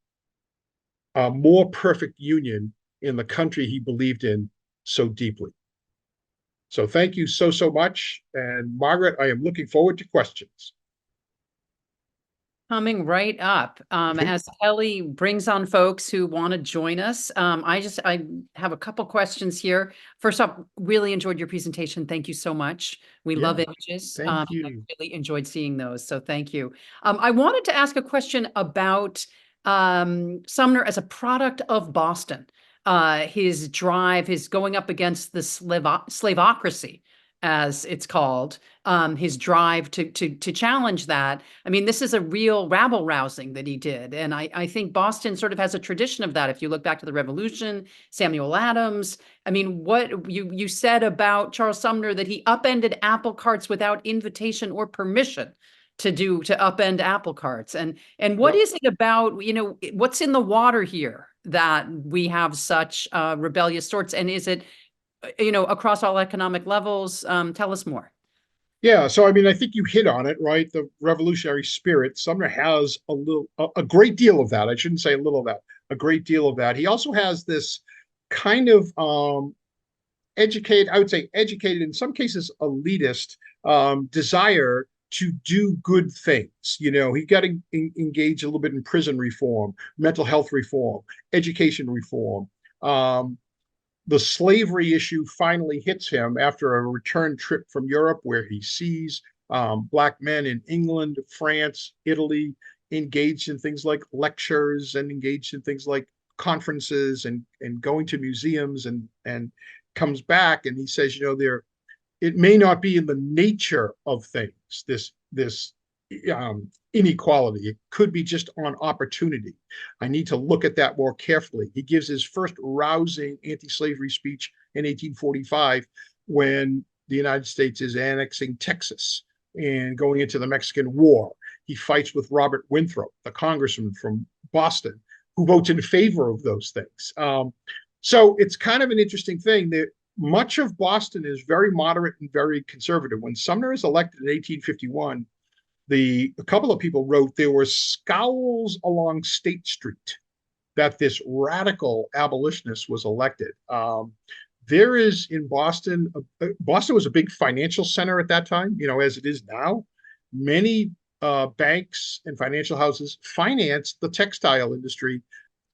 a more perfect union in the country he believed in so deeply. So thank you so much. And Margaret, I am looking forward to questions. Coming right up. As Kelly brings on folks who want to join us, I have a couple questions here. First off, really enjoyed your presentation. Thank you so much. We love images. Thank you. I really enjoyed seeing those. So thank you. I wanted to ask a question about Sumner as a product of Boston. His drive, his going up against the slavocracy, as it's called, his drive to challenge that. I mean, this is a real rabble rousing that he did. And I think Boston sort of has a tradition of that. If you look back to the Revolution, Samuel Adams, I mean, what you said about Charles Sumner, that he upended apple carts without invitation or permission to upend apple carts. And what is it about, what's in the water here that we have such rebellious sorts? And is it, across all economic levels? Tell us more. Yeah, so I mean, I think you hit on it, right? The revolutionary spirit. Sumner has a great deal of that. I shouldn't say a little of that, a great deal of that. He also has this kind of I would say educated, in some cases elitist, desire to do good things. He got to engage a little bit in prison reform, mental health reform, education reform. The slavery issue finally hits him after a return trip from Europe, where he sees Black men in England, France, Italy engaged in things like lectures and engaged in things like conferences and going to museums, and comes back and he says, it may not be in the nature of things, this inequality. It could be just on opportunity. I need to look at that more carefully. He gives his first rousing anti-slavery speech in 1845 when the United States is annexing Texas and going into the Mexican War. He fights with Robert Winthrop, the congressman from Boston, who votes in favor of those things. So it's kind of an interesting thing that much of Boston is very moderate and very conservative. When Sumner is elected in 1851, a couple of people wrote there were scowls along State Street that this radical abolitionist was elected. There is in Boston, Boston was a big financial center at that time, as it is now. Many banks and financial houses financed the textile industry,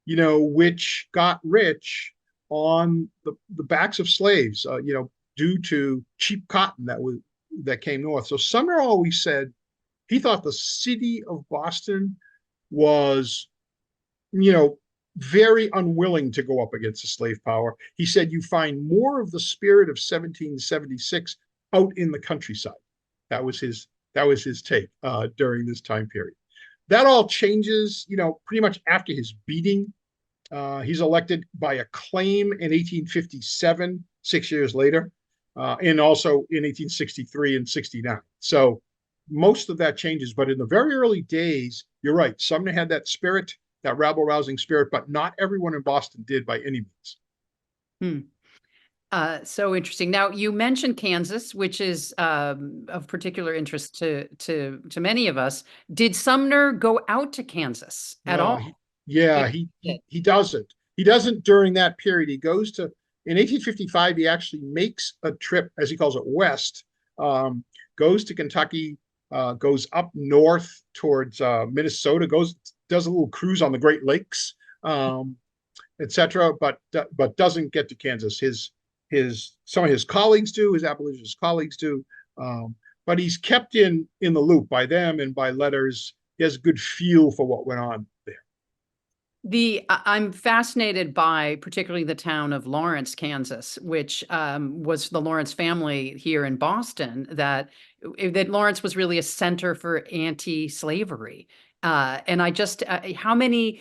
which got rich on the backs of slaves, due to cheap cotton that came north. So Sumner always said he thought the city of Boston was, very unwilling to go up against the slave power. He said you find more of the spirit of 1776 out in the countryside. That was his take during this time period. That all changes, pretty much after his beating. He's elected by acclaim in 1857, 6 years later, and also in 1863 and 69. So most of that changes. But in the very early days, you're right. Sumner had that spirit, that rabble-rousing spirit, but not everyone in Boston did by any means. Hmm. So interesting. Now, you mentioned Kansas, which is of particular interest to many of us. Did Sumner go out to Kansas at No, all? yeah, It he doesn't. He doesn't during that period. He goes to in 1855. He actually makes a trip, as he calls it, west. Um, Goes to Kentucky, goes up north towards Minnesota. Does a little cruise on the Great Lakes, etc. But doesn't get to Kansas. His some of his colleagues do. His abolitionist colleagues do. But he's kept in the loop by them and by letters. He has a good feel for what went on there. I'm fascinated by particularly the town of Lawrence, Kansas, which was the Lawrence family here in Boston. That Lawrence was really a center for anti-slavery, and how many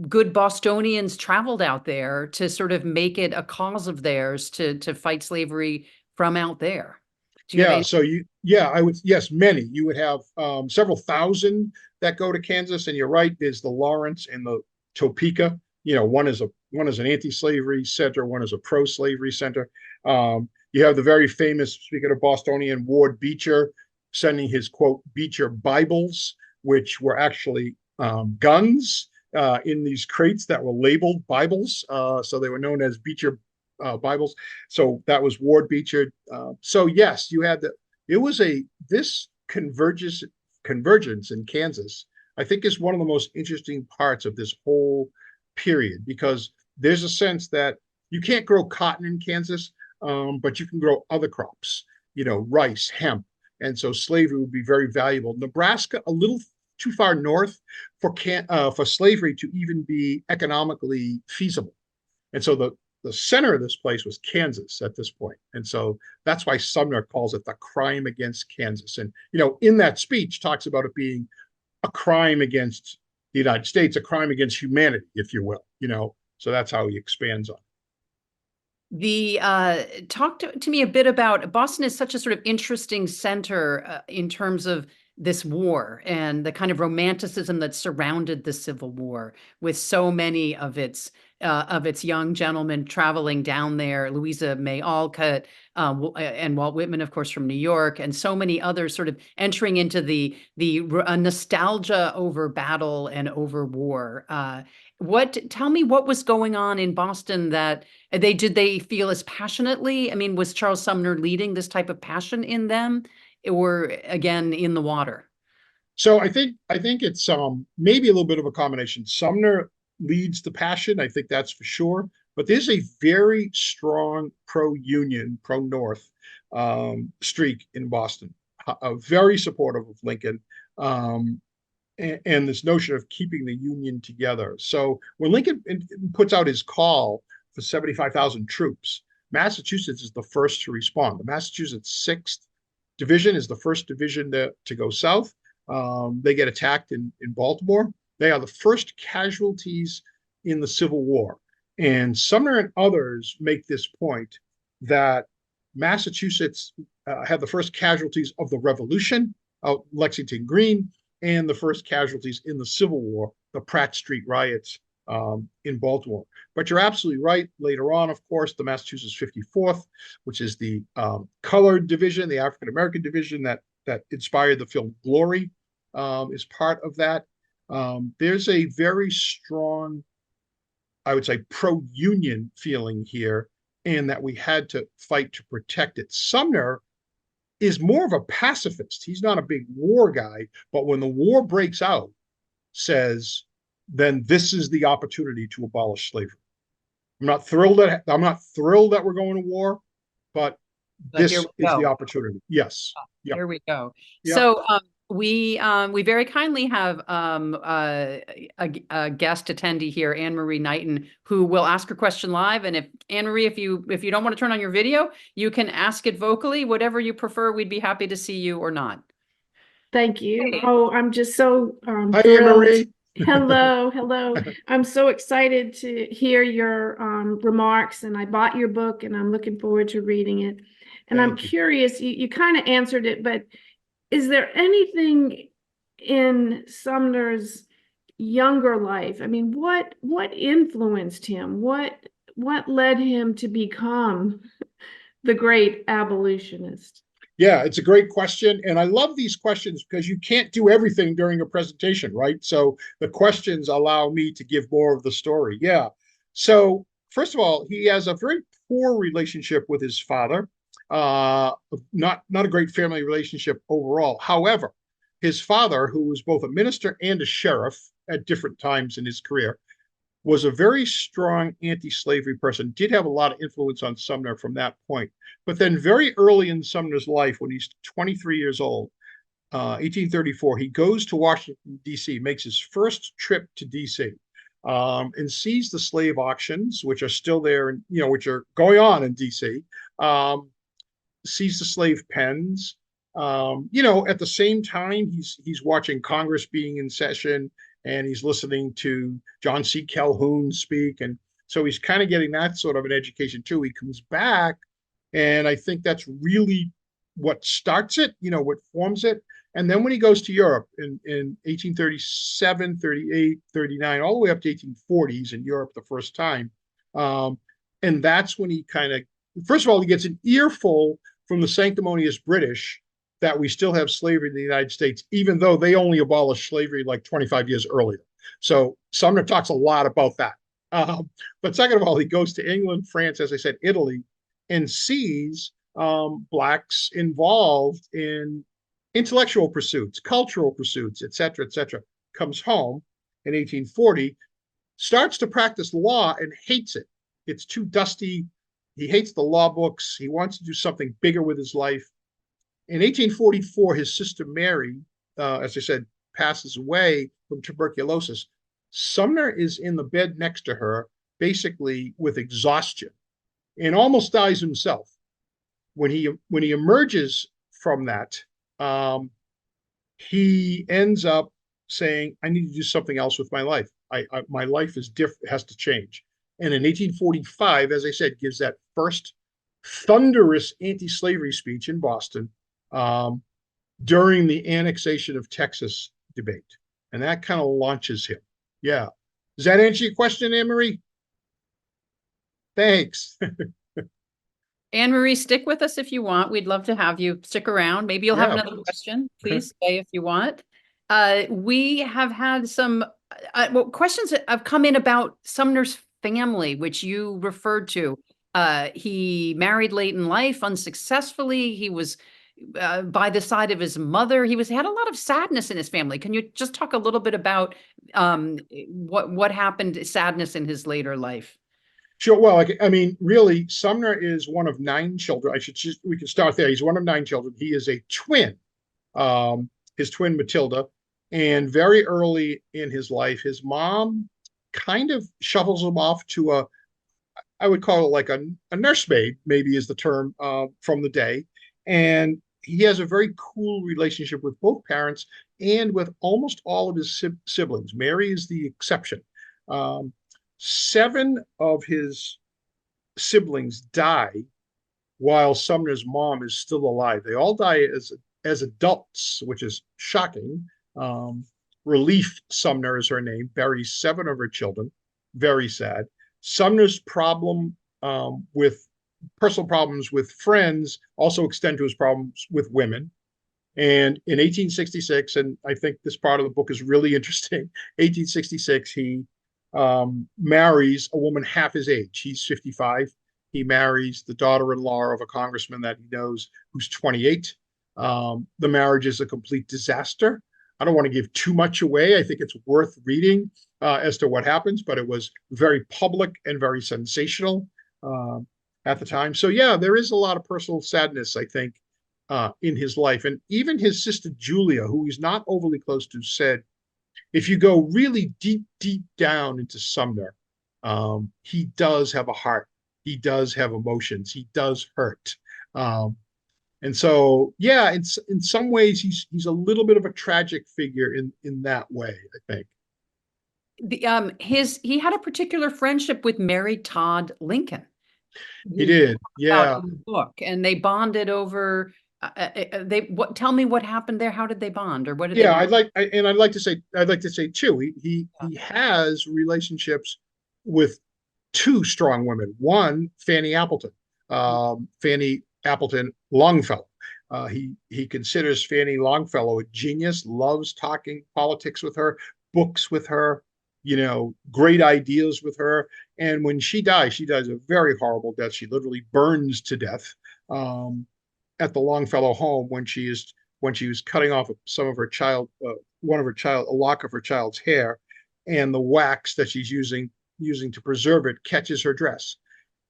good Bostonians traveled out there to sort of make it a cause of theirs to fight slavery from out there. Do you have Yeah, any? so yeah, I would, yes, many. You would have several thousand that go to Kansas, and you're right. There's the Lawrence and the Topeka. One is an anti-slavery center, one is a pro-slavery center. You have the very famous, speaking of Bostonian, Ward Beecher sending his quote Beecher Bibles, which were actually guns in these crates that were labeled Bibles. So they were known as Beecher Bibles. So that was Ward Beecher. So yes, you had this convergence in Kansas. I think is one of the most interesting parts of this whole period because there's a sense that you can't grow cotton in Kansas, but you can grow other crops. Rice, hemp, and so slavery would be very valuable. Nebraska, a little too far north for slavery to even be economically feasible, and so the center of this place was Kansas at this point. And so that's why Sumner calls it the crime against Kansas. And, in that speech talks about it being a crime against the United States, a crime against humanity, if you will, so that's how he expands on it. Talk to me a bit about Boston is such a sort of interesting center in terms of this war and the kind of romanticism that surrounded the Civil War, with so many of its young gentlemen traveling down there, Louisa May Alcott, and Walt Whitman, of course, from New York, and so many others sort of entering into the nostalgia over battle and over war. Tell me what was going on in Boston that did they feel as passionately? I mean, was Charles Sumner leading this type of passion in them, or again in the water? So I think it's maybe a little bit of a combination. Sumner leads the passion, I think that's for sure. But there's a very strong pro-union, pro-North streak in Boston, very supportive of Lincoln, and this notion of keeping the Union together. So when Lincoln puts out his call for 75,000 troops, Massachusetts is the first to respond. The Massachusetts 6th Division is the first division to go south. They get attacked in Baltimore. They are the first casualties in the Civil War. And Sumner and others make this point that Massachusetts had the first casualties of the Revolution out Lexington Green, and the first casualties in the Civil War, the Pratt Street riots in Baltimore. But you're absolutely right. Later on, of course, the Massachusetts 54th, which is the colored division, the African American division that inspired the film Glory, is part of that. There's a very strong, I would say, pro-union feeling here, and that we had to fight to protect it. Sumner is more of a pacifist. He's not a big war guy, but when the war breaks out, says, then this is the opportunity to abolish slavery. I'm not thrilled that we're going to war, but But here this we is the go. opportunity. Yes. Yeah. Here we go. Yeah. So We very kindly have a guest attendee here, Anne Marie Knighton, who will ask her question live. And if Anne Marie, if you don't want to turn on your video, you can ask it vocally, whatever you prefer. We'd be happy to see you or not. Thank you. Oh, I'm just so Hi, Anne thrilled. Marie. Hello, hello. I'm so excited to hear your remarks, and I bought your book, and I'm looking forward to reading it. And I'm Thank you. curious, you kind of answered it, but is there anything in Sumner's younger life? I mean, what influenced him? What led him to become the great abolitionist? Yeah, it's a great question. And I love these questions because you can't do everything during a presentation, right? So the questions allow me to give more of the story. Yeah. So, first of all, he has a very poor relationship with his father. Not a great family relationship overall. However, his father, who was both a minister and a sheriff at different times in his career, was a very strong anti-slavery person, did have a lot of influence on Sumner from that point. But then very early in Sumner's life, when he's 23 years old, 1834, he goes to Washington, D.C., makes his first trip to D.C., and sees the slave auctions, which are still there, and which are going on in D.C., sees the slave pens. At the same time, he's watching Congress being in session, and he's listening to John C. Calhoun speak. And so he's kind of getting that sort of an education too. He comes back, and I think that's really what starts it, what forms it. And then when he goes to Europe in 1837, 38, 39, all the way up to 1840s in Europe the first time. And that's when he kind of, first of all, he gets an earful from the sanctimonious British that we still have slavery in the United States, even though they only abolished slavery like 25 years earlier. So Sumner talks a lot about that. But second of all, he goes to England, France, as I said, Italy, and sees Blacks involved in intellectual pursuits, cultural pursuits, et cetera, et cetera. Comes home in 1840, starts to practice law and hates it. It's too dusty. He hates the law books. He wants to do something bigger with his life. In 1844, his sister Mary, as I said, passes away from tuberculosis. Sumner is in the bed next to her, basically with exhaustion, and almost dies himself. When he emerges from that, he ends up saying, "I need to do something else with my life. My life is different, has to change." And in 1845, as I said, gives that first thunderous anti-slavery speech in Boston, during the annexation of Texas debate. And that kind of launches him. Yeah. Does that answer your question, Anne Marie? Thanks. Anne Marie, stick with us if you want. We'd love to have you stick around. Maybe you'll have another question. Please stay if you want. We have had some questions that have come in about Sumner's family, which you referred to. He married late in life unsuccessfully. He was by the side of his mother. He had a lot of sadness in his family. Can you just talk a little bit about what happened, sadness in his later life? Sure. Well, I mean, really, Sumner is one of 9 children. We can start there. He's one of 9 children. He is a twin, his twin Matilda. And very early in his life, his mom kind of shuffles him off to I would call it like a nursemaid, maybe is the term from the day. And he has a very cool relationship with both parents and with almost all of his siblings. Mary is the exception. 7 of his siblings die while Sumner's mom is still alive. They all die as adults, which is shocking. Relief Sumner is her name, buries 7 of her children. Very sad. Sumner's problem with personal problems with friends also extend to his problems with women. And in 1866, and I think this part of the book is really interesting, 1866, he marries a woman half his age. He's 55. He marries the daughter-in-law of a congressman that he knows who's 28. The marriage is a complete disaster. I don't want to give too much away. I think it's worth reading as to what happens, but it was very public and very sensational at the time. So yeah, there is a lot of personal sadness, I think, in his life. And even his sister Julia, who he's not overly close to, said, if you go really deep, deep down into Sumner, he does have a heart. He does have emotions. He does hurt. Um, and so, yeah, in some ways, he's a little bit of a tragic figure in that way, I think. He had a particular friendship with Mary Todd Lincoln. He You did, talk about yeah. in the book, and they bonded over. Tell me what happened there. How did they bond, or what did they Yeah, bond? I'd like to say too, he has relationships with two strong women. One, Fanny Appleton, Fanny Appleton Longfellow. He considers Fanny Longfellow a genius, loves talking politics with her, books with her, great ideas with her. And when she dies a very horrible death. She literally burns to death um, at the Longfellow home when she was cutting off some of her a lock of her child's hair, and the wax that she's using to preserve it catches her dress.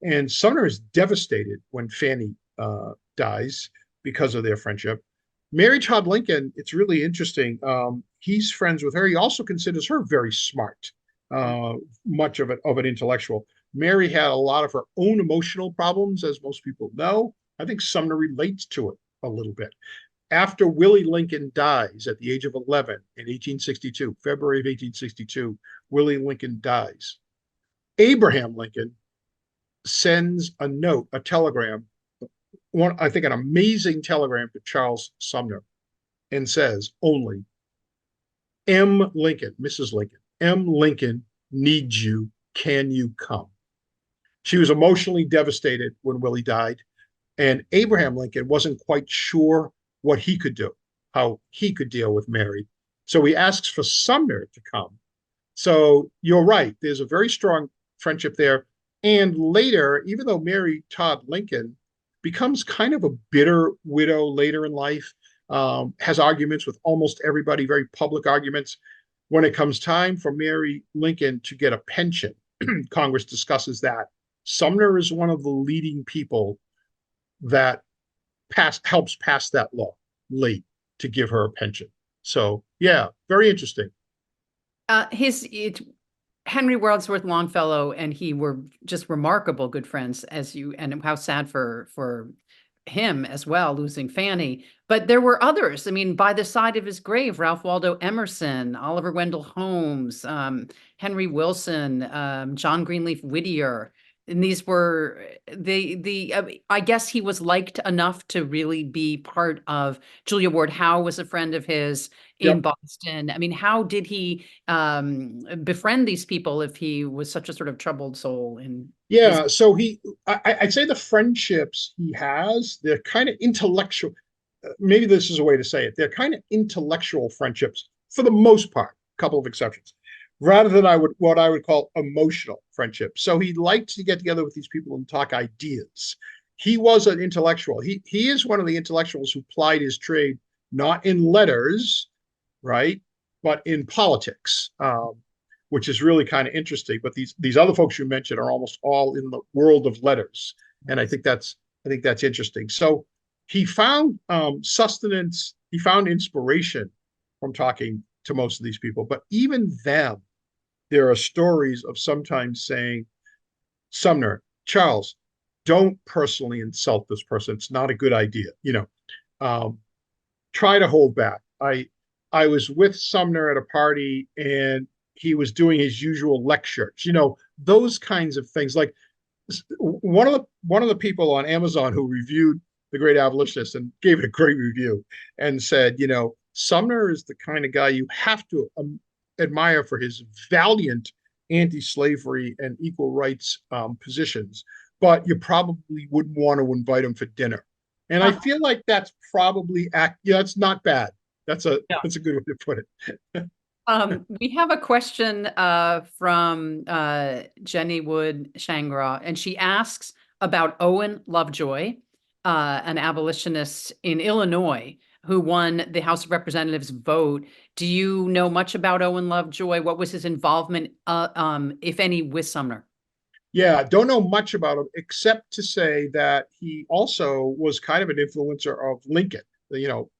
And Sumner is devastated when Fanny dies because of their friendship. Mary Todd Lincoln, it's really interesting. He's friends with her. He also considers her very smart, much of an intellectual. Mary had a lot of her own emotional problems, as most people know. I think Sumner relates to it a little bit. After Willie Lincoln dies at the age of 11 in 1862, February of 1862, Willie Lincoln dies. Abraham Lincoln sends a note, a telegram, I think an amazing telegram to Charles Sumner, and says only, M. Lincoln, Mrs. Lincoln, M. Lincoln needs you. Can you come? She was emotionally devastated when Willie died, and Abraham Lincoln wasn't quite sure what he could do, how he could deal with Mary. So he asks for Sumner to come. So you're right. There's a very strong friendship there. And later, even though Mary Todd Lincoln becomes kind of a bitter widow later in life, has arguments with almost everybody, very public arguments. When it comes time for Mary Lincoln to get a pension, Congress discusses that. Sumner is one of the leading people that helps pass that law late to give her a pension. So yeah, very interesting. Henry Wadsworth Longfellow and he were just remarkable good friends, and how sad for him as well, losing Fanny. But there were others. I mean, by the side of his grave, Ralph Waldo Emerson, Oliver Wendell Holmes, Henry Wilson, John Greenleaf Whittier. And these were I guess he was liked enough to really be part of. Julia Ward Howe was a friend of his in Yep. Boston. I mean, how did he befriend these people if he was such a sort of troubled soul in his? Yeah, so I'd say the friendships he has, they're kind of intellectual. Maybe this is a way to say it. They're kind of intellectual friendships for the most part, a couple of exceptions, rather than what I would call emotional friendships. So he liked to get together with these people and talk ideas. He was an intellectual. He is one of the intellectuals who plied his trade not in letters, right, but in politics. Which is really kind of interesting. But these other folks you mentioned are almost all in the world of letters, and I think that's interesting. So he found sustenance, he found inspiration from talking to most of these people. But even them, there are stories of sometimes saying, Sumner, Charles, don't personally insult this person. It's not a good idea. Try to hold back. I was with Sumner at a party and he was doing his usual lectures, those kinds of things. Like one of the people on Amazon who reviewed The Great Abolitionist and gave it a great review and said, Sumner is the kind of guy you have to admire for his valiant anti-slavery and equal rights positions, but you probably wouldn't want to invite him for dinner. And I feel like that's probably that's not bad. That's a good way to put it. We have a question from Jenny Wood Shangra, and she asks about Owen Lovejoy, an abolitionist in Illinois who won the House of Representatives vote. Do you know much about Owen Lovejoy? What was his involvement, if any, with Sumner? Yeah, don't know much about him except to say that he also was kind of an influencer of Lincoln,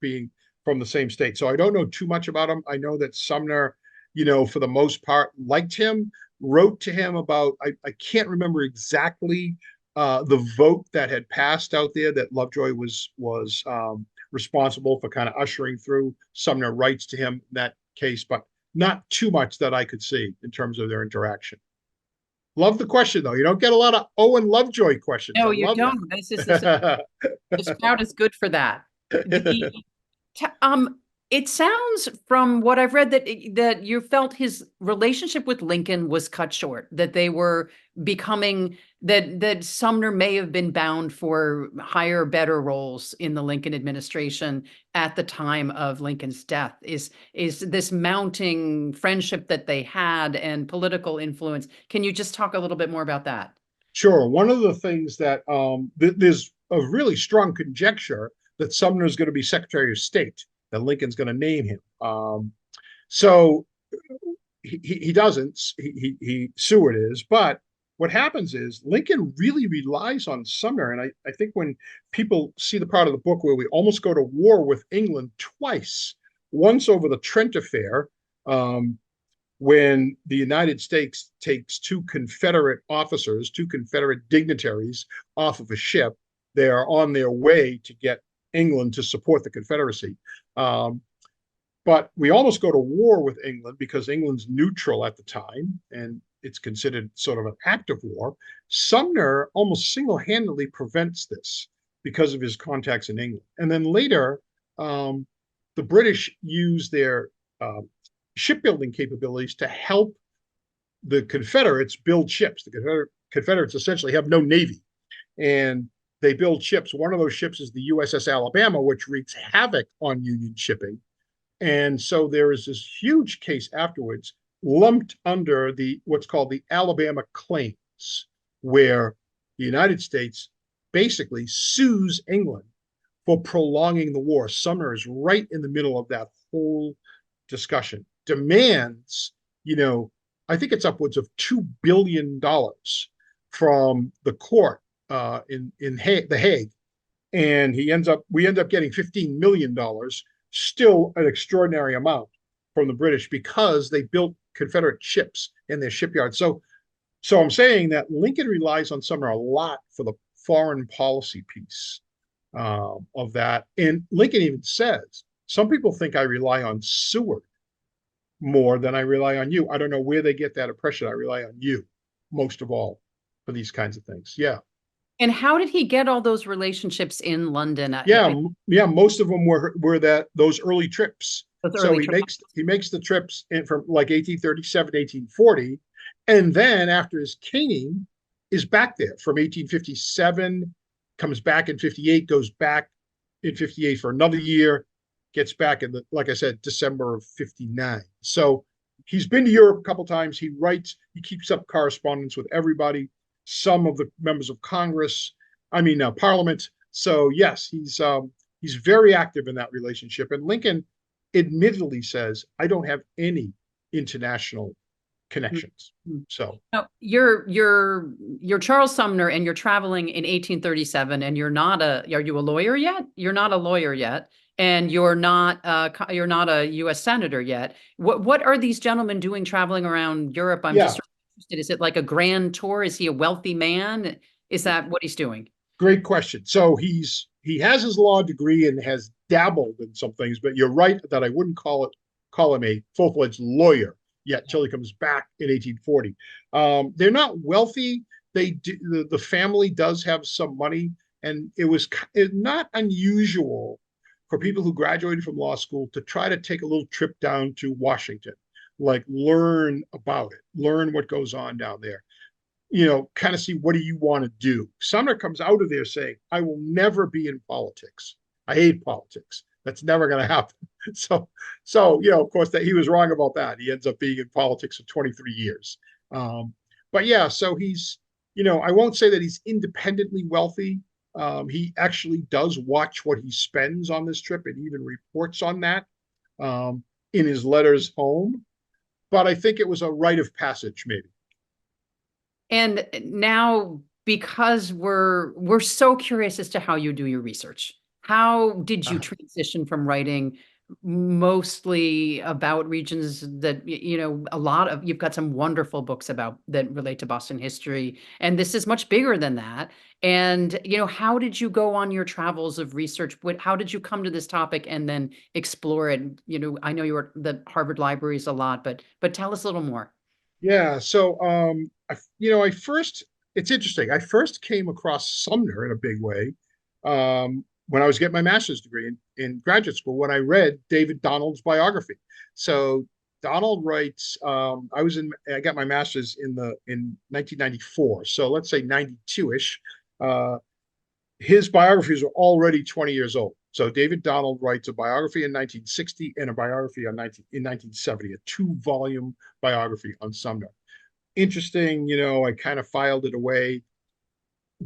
being from the same state. So I don't know too much about him. I know that Sumner, for the most part, liked him, wrote to him about, I can't remember exactly the vote that had passed out there that Lovejoy was responsible for kind of ushering through. Sumner writes to him in that case, but not too much that I could see in terms of their interaction. Love the question, though. You don't get a lot of Owen Lovejoy questions. No, I you love don't. that. This crowd is good for that. The it sounds from what I've read that you felt his relationship with Lincoln was cut short, that they were becoming that Sumner may have been bound for higher, better roles in the Lincoln administration at the time of Lincoln's death. Is this mounting friendship that they had and political influence? Can you just talk a little bit more about that? Sure. One of the things that there's a really strong conjecture that Sumner is going to be Secretary of State, that Lincoln's going to name him. So he doesn't. Seward is, but what happens is Lincoln really relies on Sumner, and I think when people see the part of the book where we almost go to war with England twice, once over the Trent affair, when the United States takes two Confederate officers, two Confederate dignitaries off of a ship. They are on their way to get England to support the Confederacy. But we almost go to war with England because England's neutral at the time, and it's considered sort of an act of war. Sumner almost single-handedly prevents this because of his contacts in England. And then later, the British use their shipbuilding capabilities to help the Confederates build ships. The Confederates essentially have no navy, and they build ships. One of those ships is the USS Alabama, which wreaks havoc on Union shipping. And so there is this huge case afterwards lumped under what's called the Alabama claims, where the United States basically sues England for prolonging the war. Sumner is right in the middle of that whole discussion, demands, I think it's upwards of $2 billion from the court in The Hague. And we end up getting $15 million, still an extraordinary amount from the British because they built Confederate ships in their shipyards. So I'm saying that Lincoln relies on Sumner a lot for the foreign policy piece of that. And Lincoln even says, some people think I rely on Seward more than I rely on you. I don't know where they get that impression. I rely on you most of all for these kinds of things. Yeah. And how did he get all those relationships in London? Yeah, most of them were those early trips. So he makes the trips from like 1837, 1840, and then after his caning is back there from 1857, comes back in 58, goes back in 58 for another year, gets back in like I said, December of 59. So he's been to Europe a couple times. He writes, he keeps up correspondence with everybody, some of the members of Congress, Parliament. So yes, he's very active in that relationship. And Lincoln admittedly says, I don't have any international connections. So now, you're Charles Sumner and you're traveling in 1837 and are you a lawyer yet? You're not a lawyer yet. And you're not a U.S. senator yet. What are these gentlemen doing traveling around Europe? I'm just interested. Is it like a grand tour? Is he a wealthy man? Is that what he's doing? Great question. So he has his law degree and has dabbled in some things, but you're right that I wouldn't call him a full-fledged lawyer yet till he comes back in 1840. They're not wealthy. The family does have some money, and it's not unusual for people who graduated from law school to try to take a little trip down to Washington, like learn about it, learn what goes on down there, kind of see what do you want to do. Sumner comes out of there saying, I will never be in politics. I hate politics. That's never going to happen. So, of course, that he was wrong about that. He ends up being in politics for 23 years. But yeah, so he's, I won't say that he's independently wealthy. He actually does watch what he spends on this trip and even reports on that in his letters home. But I think it was a rite of passage, maybe. And now, because we're so curious as to how you do your research, how did you transition from writing mostly about regions that, a lot of, you've got some wonderful books about that relate to Boston history, and this is much bigger than that. And, how did you go on your travels of research? How did you come to this topic and then explore it? I know you were at the Harvard Libraries a lot, but tell us a little more. Yeah. So, I first, it's interesting. I first came across Sumner in a big way when I was getting my master's degree in graduate school, when I read David Donald's biography. So Donald writes, I got my master's in 1994. So let's say 92-ish. His biographies are already 20 years old. So David Donald writes a biography in 1960 and a biography in 1970, a 2-volume biography on Sumner. Interesting, I kind of filed it away.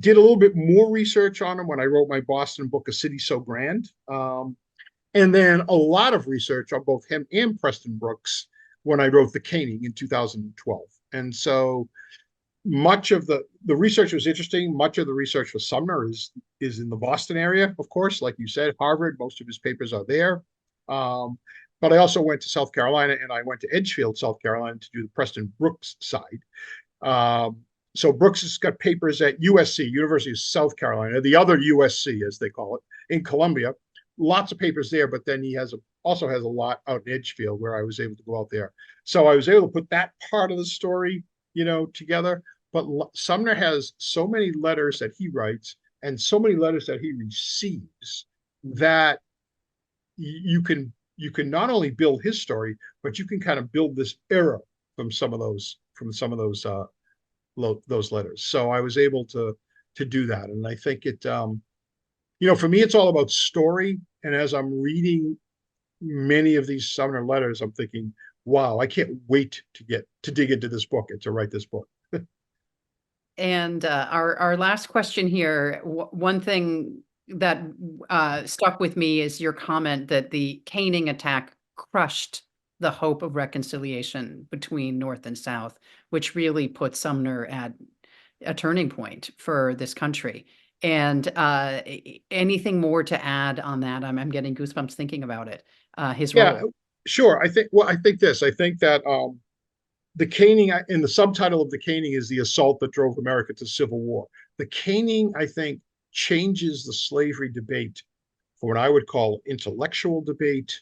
Did a little bit more research on him when I wrote my Boston book, A City So Grand. And then a lot of research on both him and Preston Brooks when I wrote The Caning in 2012. And so much of the research was interesting. Much of the research for Sumner is in the Boston area, of course, like you said, Harvard. Most of his papers are there. But I also went to South Carolina, and I went to Edgefield, South Carolina, to do the Preston Brooks side. So Brooks has got papers at USC, University of South Carolina, the other USC, as they call it, in Columbia. Lots of papers there, but then he also has a lot out in Edgefield, where I was able to go out there. So I was able to put that part of the story together. But Sumner has so many letters that he writes and so many letters that he receives that you can not only build his story, but you can kind of build this era from some of those letters. So I was able to do that, and I think it for me, it's all about story. And as I'm reading many of these Sumner letters, I'm thinking, wow, I can't wait to dig into this book and to write this book. And our last question here, one thing that stuck with me is your comment that the caning attack crushed the hope of reconciliation between North and South, which really put Sumner at a turning point for this country. And anything more to add on that? I'm getting goosebumps thinking about it. His Yeah, role. sure. I think that the caning, in the subtitle of The Caning, is the assault that drove America to civil war. The caning, I think, changes the slavery debate from what I would call intellectual debate,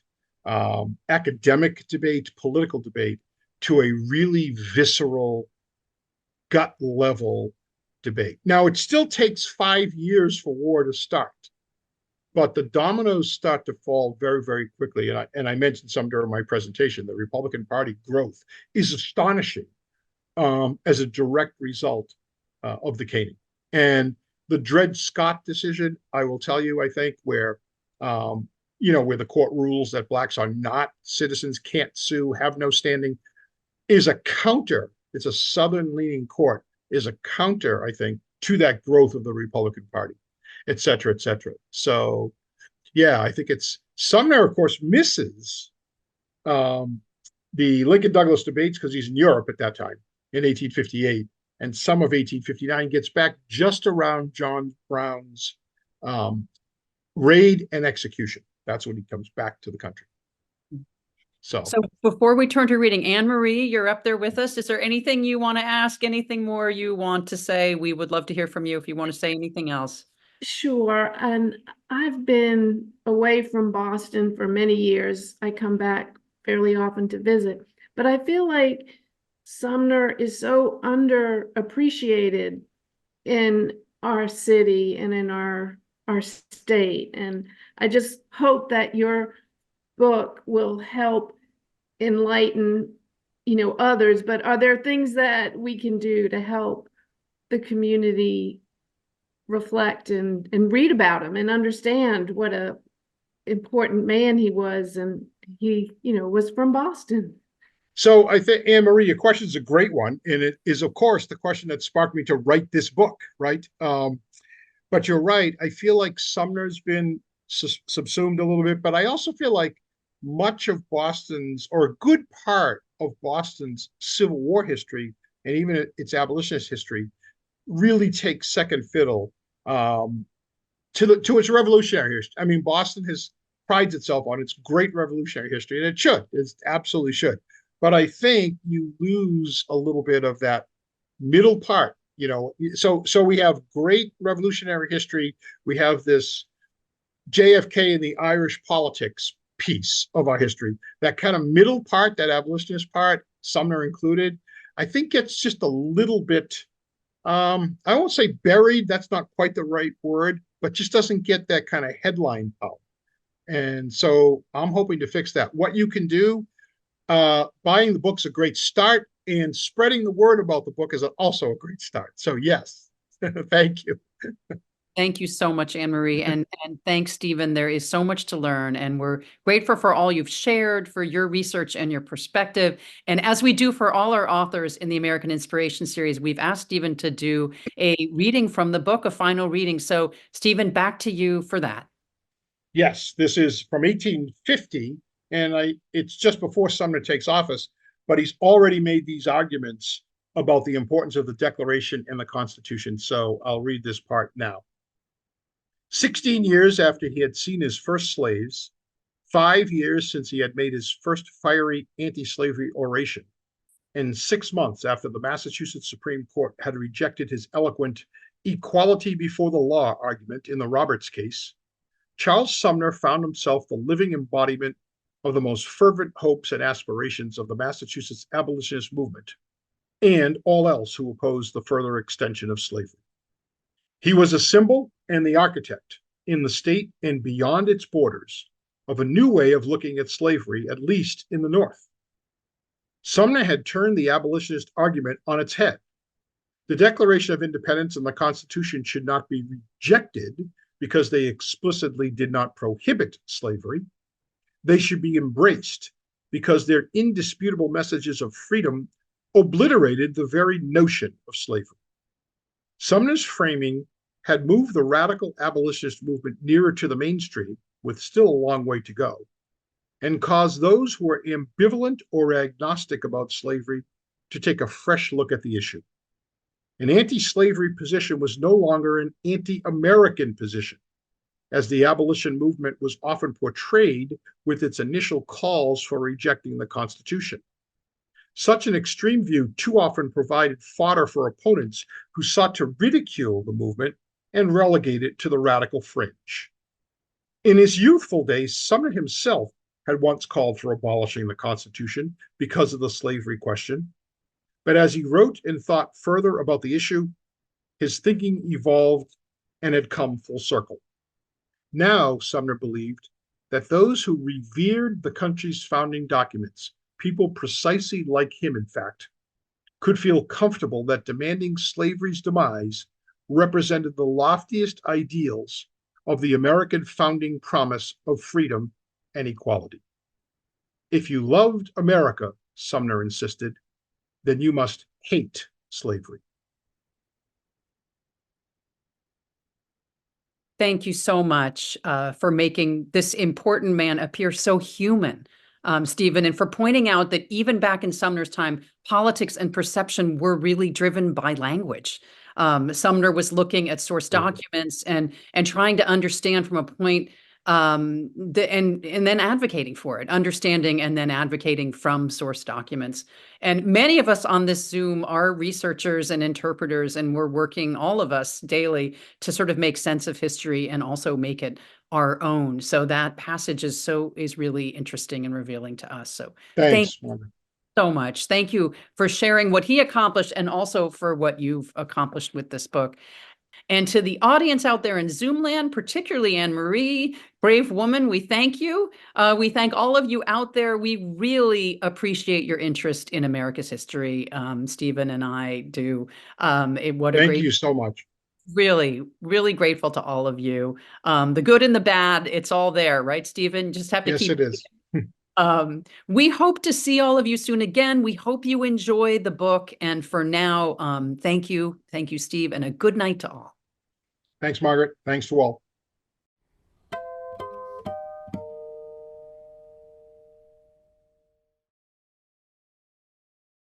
academic debate, political debate, to a really visceral, gut level debate. Now, it still takes 5 years for war to start, but the dominoes start to fall very, very quickly. And I mentioned some during my presentation. The Republican Party growth is astonishing as a direct result of the caning. And the Dred Scott decision, I will tell you, I think, where the court rules that blacks are not citizens, can't sue, have no standing, is a counter. It's a Southern-leaning court, is a counter, I think, to that growth of the Republican Party, et cetera, et cetera. So, yeah, I think it's Sumner, of course, misses the Lincoln-Douglas debates because he's in Europe at that time in 1858, and some of 1859, gets back just around John Brown's raid and execution. That's when he comes back to the country. So before we turn to reading, Anne Marie, you're up there with us. Is there anything you want to ask? Anything more you want to say? We would love to hear from you if you want to say anything else. Sure. And I've been away from Boston for many years. I come back fairly often to visit, but I feel like Sumner is so underappreciated in our city and in our state. And I just hope that your book will help enlighten, others. But are there things that we can do to help the community reflect and read about him and understand what a important man he was? And he, was from Boston. So I think, Anne Marie, your question is a great one. And it is, of course, the question that sparked me to write this book, right? But you're right. I feel like Sumner's been subsumed a little bit, but I also feel like much of Boston's, or a good part of Boston's Civil War history, and even its abolitionist history really takes second fiddle to its revolutionary history. I mean, Boston prides itself on its great revolutionary history, and it should. It absolutely should. But I think you lose a little bit of that middle part. So we have great revolutionary history. We have this JFK and the Irish politics piece of our history. That kind of middle part, that abolitionist part, Sumner included, I think gets just a little bit, I won't say buried, that's not quite the right word, but just doesn't get that kind of headline out. And so I'm hoping to fix that. What you can do, buying the book's a great start, and spreading the word about the book is also a great start. So yes, thank you. Thank you so much, Anne-Marie, and thanks, Stephen. There is so much to learn, and we're grateful for all you've shared, for your research and your perspective. And as we do for all our authors in the American Inspiration series, we've asked Stephen to do a reading from the book, a final reading. So, Stephen, back to you for that. Yes, this is from 1850, and it's just before Sumner takes office, but he's already made these arguments about the importance of the Declaration and the Constitution. So I'll read this part now. 16 years after he had seen his first slaves, 5 years since he had made his first fiery anti-slavery oration, and 6 months after the Massachusetts Supreme Court had rejected his eloquent equality before the law argument in the Roberts case, Charles Sumner found himself the living embodiment of the most fervent hopes and aspirations of the Massachusetts abolitionist movement and all else who opposed the further extension of slavery. He was a symbol and the architect in the state and beyond its borders of a new way of looking at slavery, at least in the North. Sumner had turned the abolitionist argument on its head. The Declaration of Independence and the Constitution should not be rejected because they explicitly did not prohibit slavery. They should be embraced because their indisputable messages of freedom obliterated the very notion of slavery. Sumner's framing had moved the radical abolitionist movement nearer to the mainstream, with still a long way to go, and caused those who were ambivalent or agnostic about slavery to take a fresh look at the issue. An anti-slavery position was no longer an anti-American position, as the abolition movement was often portrayed with its initial calls for rejecting the Constitution. Such an extreme view too often provided fodder for opponents who sought to ridicule the movement and relegate it to the radical fringe. In his youthful days, Sumner himself had once called for abolishing the Constitution because of the slavery question. But as he wrote and thought further about the issue, his thinking evolved and had come full circle. Now, Sumner believed that those who revered the country's founding documents, people precisely like him, in fact, could feel comfortable that demanding slavery's demise represented the loftiest ideals of the American founding promise of freedom and equality. If you loved America, Sumner insisted, then you must hate slavery. Thank you so much for making this important man appear so human, Stephen, and for pointing out that even back in Sumner's time, politics and perception were really driven by language. Sumner was looking at source documents and trying to understand from a point and then advocating for it, understanding and then advocating from source documents. And many of us on this Zoom are researchers and interpreters, and we're working, all of us, daily to sort of make sense of history and also make it our own. So that passage is really interesting and revealing to us. So Thanks, thank you so much. Thank you for sharing what he accomplished and also for what you've accomplished with this book. And to the audience out there in Zoom land, particularly Anne-Marie, brave woman, we thank you. We thank all of you out there. We really appreciate your interest in America's history. Stephen and I do. Thank you so much. Really, really grateful to all of you. The good and the bad, it's all there, right, Stephen? Just have to keep. Yes, it is. We hope to see all of you soon again. We hope you enjoy the book. And for now, thank you. Thank you, Steve, and a good night to all. Thanks, Margaret. Thanks to all.